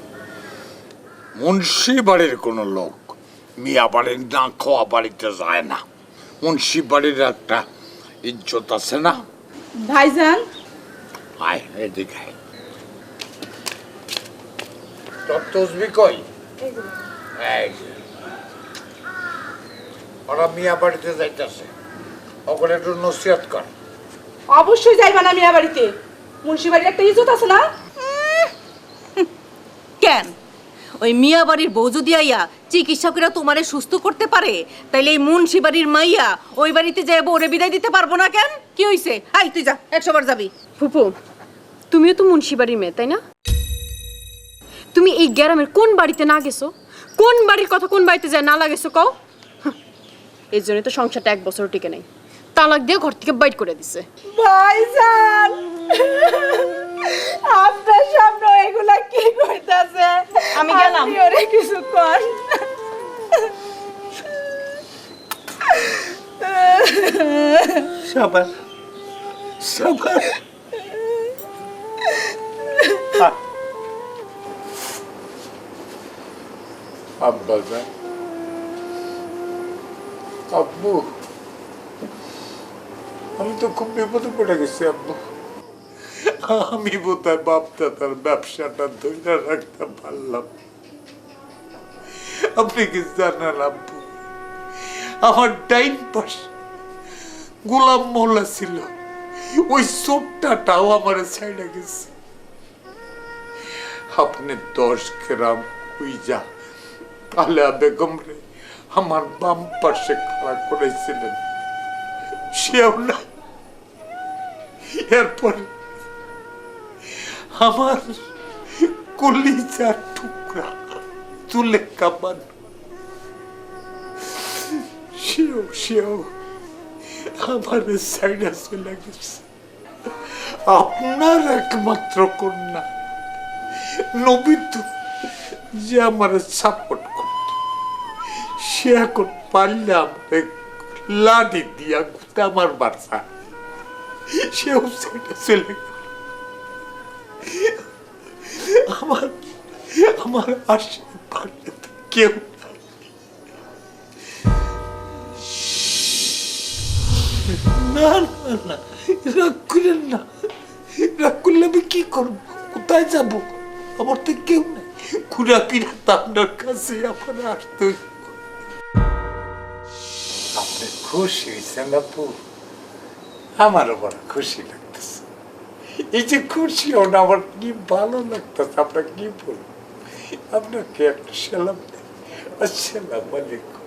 মুন্সি বাড়ির কোনো লোক মিয়া বাড়ির না খাওয়া বাড়িতে যায় না। মুন্সি বাড়ির একটা ইজ্জত আছে না? ভাইজান, আয় এদিকে আয়। তোর তসবি কই? এই যে। ওরা মিয়া বাড়িতে যাইতেছে, ওখানে একটু নসিহত কর। অবশ্যই যাইবা না মিয়া বাড়িতে, মুন্সি বাড়ির একটা ইজ্জত আছে না? কেন ওই মিয়া বাড়ির বউ যদি আইয়া চিকিৎসকেরা তোমারে সুস্থ করতে পারে, তাইলে এই মুন্সি বাড়ির মাইয়া ওই বাড়িতে যাই বউরে বিদায় দিতে পারবো না কেন? কি হইছে? আই তুই যা, 100 বার যাবি। ফুপু, তুমিও তো মুন্সি বাড়ির মেয়ে, তাই না? তুমি এই গ্রামের কোন বাড়িতে না গেছো? কোন বাড়ির কথা কোন বাড়িতে যায় না লাগেছো কও? এর জন্য তো সংসারটা 1 বছর টিকে নাই, তালাক দিয়ে ঘর থেকে বাইর করে দিছে। ভাইজান, আপনার সামনে এগুলা কি কইতাছে? আমি গেলাম। ওরে কিছু কর। সাবাস সাবাস। আব্বা যান, আব্বু, আমি তো খুব বিপদে পড়ে গেছি আব্বু। আমি বোধহয় বাপটা তার ব্যবসাটা ধরে রাখতে পারলাম। আপনি কি জানেন আব্বু, আমার ডাইন পাশ গোলাম মোল্লা ছিল, ওই সোটটাটাও আমার ছাইড়া গেছে। আপনি 10 গ্রাম কুইজা আলেয়া বেগম রে আমার বাম পাশে খাড়া করেছিলেন, সেও না। এরপর আমার কলিজার টুকরা চুলে কাবান, সেও আমার সাইডে চলে গেছে। আপনার একমাত্র কন্যা নবিত যে আমার সাপোর্ট করত, সে এখন পারলে আমাকে লাঠি দিয়া ঘুরতে আমার বাচ্চা, সেও সাইডে চলে গেল। আমার আশেপাশে কেউ না। না না, রাগ করেন না, রাগ করলে আমি কি করবো, কোথায় যাব? আমার তো কেউ নাই, ঘুরা ফিরা তো আপনার কাছে আমার আসতে। আপনি খুশি হয়েছেন আপু? আমারও বড় খুশি লাগতেছে। এই যে খুশি হন, আমার কি ভালো লাগতেছে, আপনার কি বলবো। আপনাকে একটা সালাম দেন। আসসালামু আলাইকুম।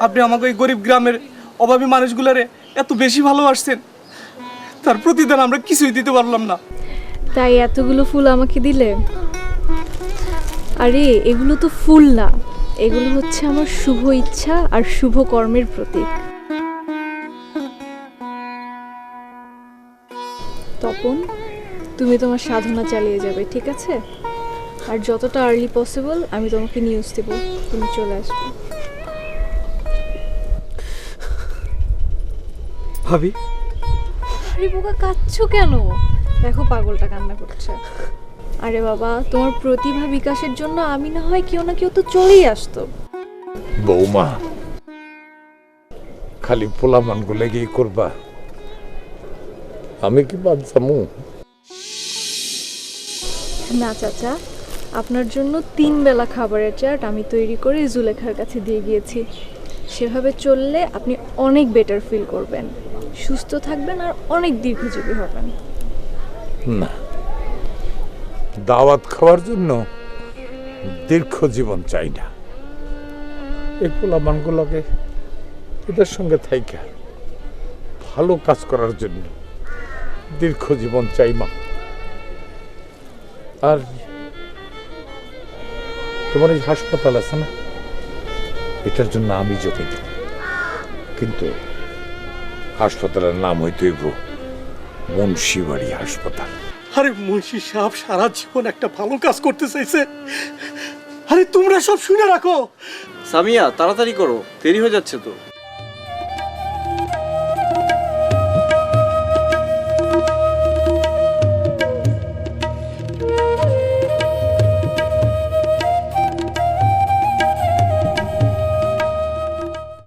আপনি আমাকে ওই গরিব গ্রামের অভাবী মানুষগুলারে এত বেশি ভালোবাসছেন, তার প্রতিদান আমরা কিছুই দিতে পারলাম না। তাই এতগুলো ফুল আমাকে দিলে? আরে এগুলো তো ফুল না, এগুলো হচ্ছে আমার শুভ ইচ্ছা আর শুভ কর্মের প্রতীক। তপন, তুমি তোমার সাধনা চালিয়ে যাবে, ঠিক আছে? আর যতটা আর্লি পসিবল আমি তোমাকে নিউজ দেব, তুমি চলে আসবে। ভাবি, আরে বোকা, কাঁদছো কেন? দেখো পাগলটা কান্না করছে। আরে বাবা, তোমার প্রতিভা বিকাশের জন্য আমি না হয় কেউ না কেউ তো চলেই আসতো। বৌমা, খালি পোলামান গুলে গিয়ে করবা, আমি কি বাদ যামু? না চাচা, আপনার জন্য 3 বেলা খাবারের চার্ট আমি তৈরি করে জুলেখার কাছে দিয়ে গিয়েছি। সেভাবে চললে আপনি অনেক বেটার ফিল করবেন, সুস্থ থাকবেন আর অনেক দীর্ঘজীবী হবেন। না, দাওয়াত খাওয়ার জন্য দীর্ঘ জীবন চাই না। এই পোলামানগুলোকে এদের সঙ্গে থাইকা ভালো কাজ করার জন্য দীর্ঘ জীবন চাই মা। আর তোমার এই হাসপাতাল আছে না, এটার জন্য আমি জমি দেব, কিন্তু হাসপাতালের নাম হইতেইব মুন্সিবাড়ি হাসপাতাল। আরে মুন্সি সাহেব সারা জীবন একটা ভালো কাজ করতে চাইছে, আরে তোমরা সব শুনে রাখো। সামিয়া, তাড়াতাড়ি করো, দেরি হয়ে যাচ্ছে তো।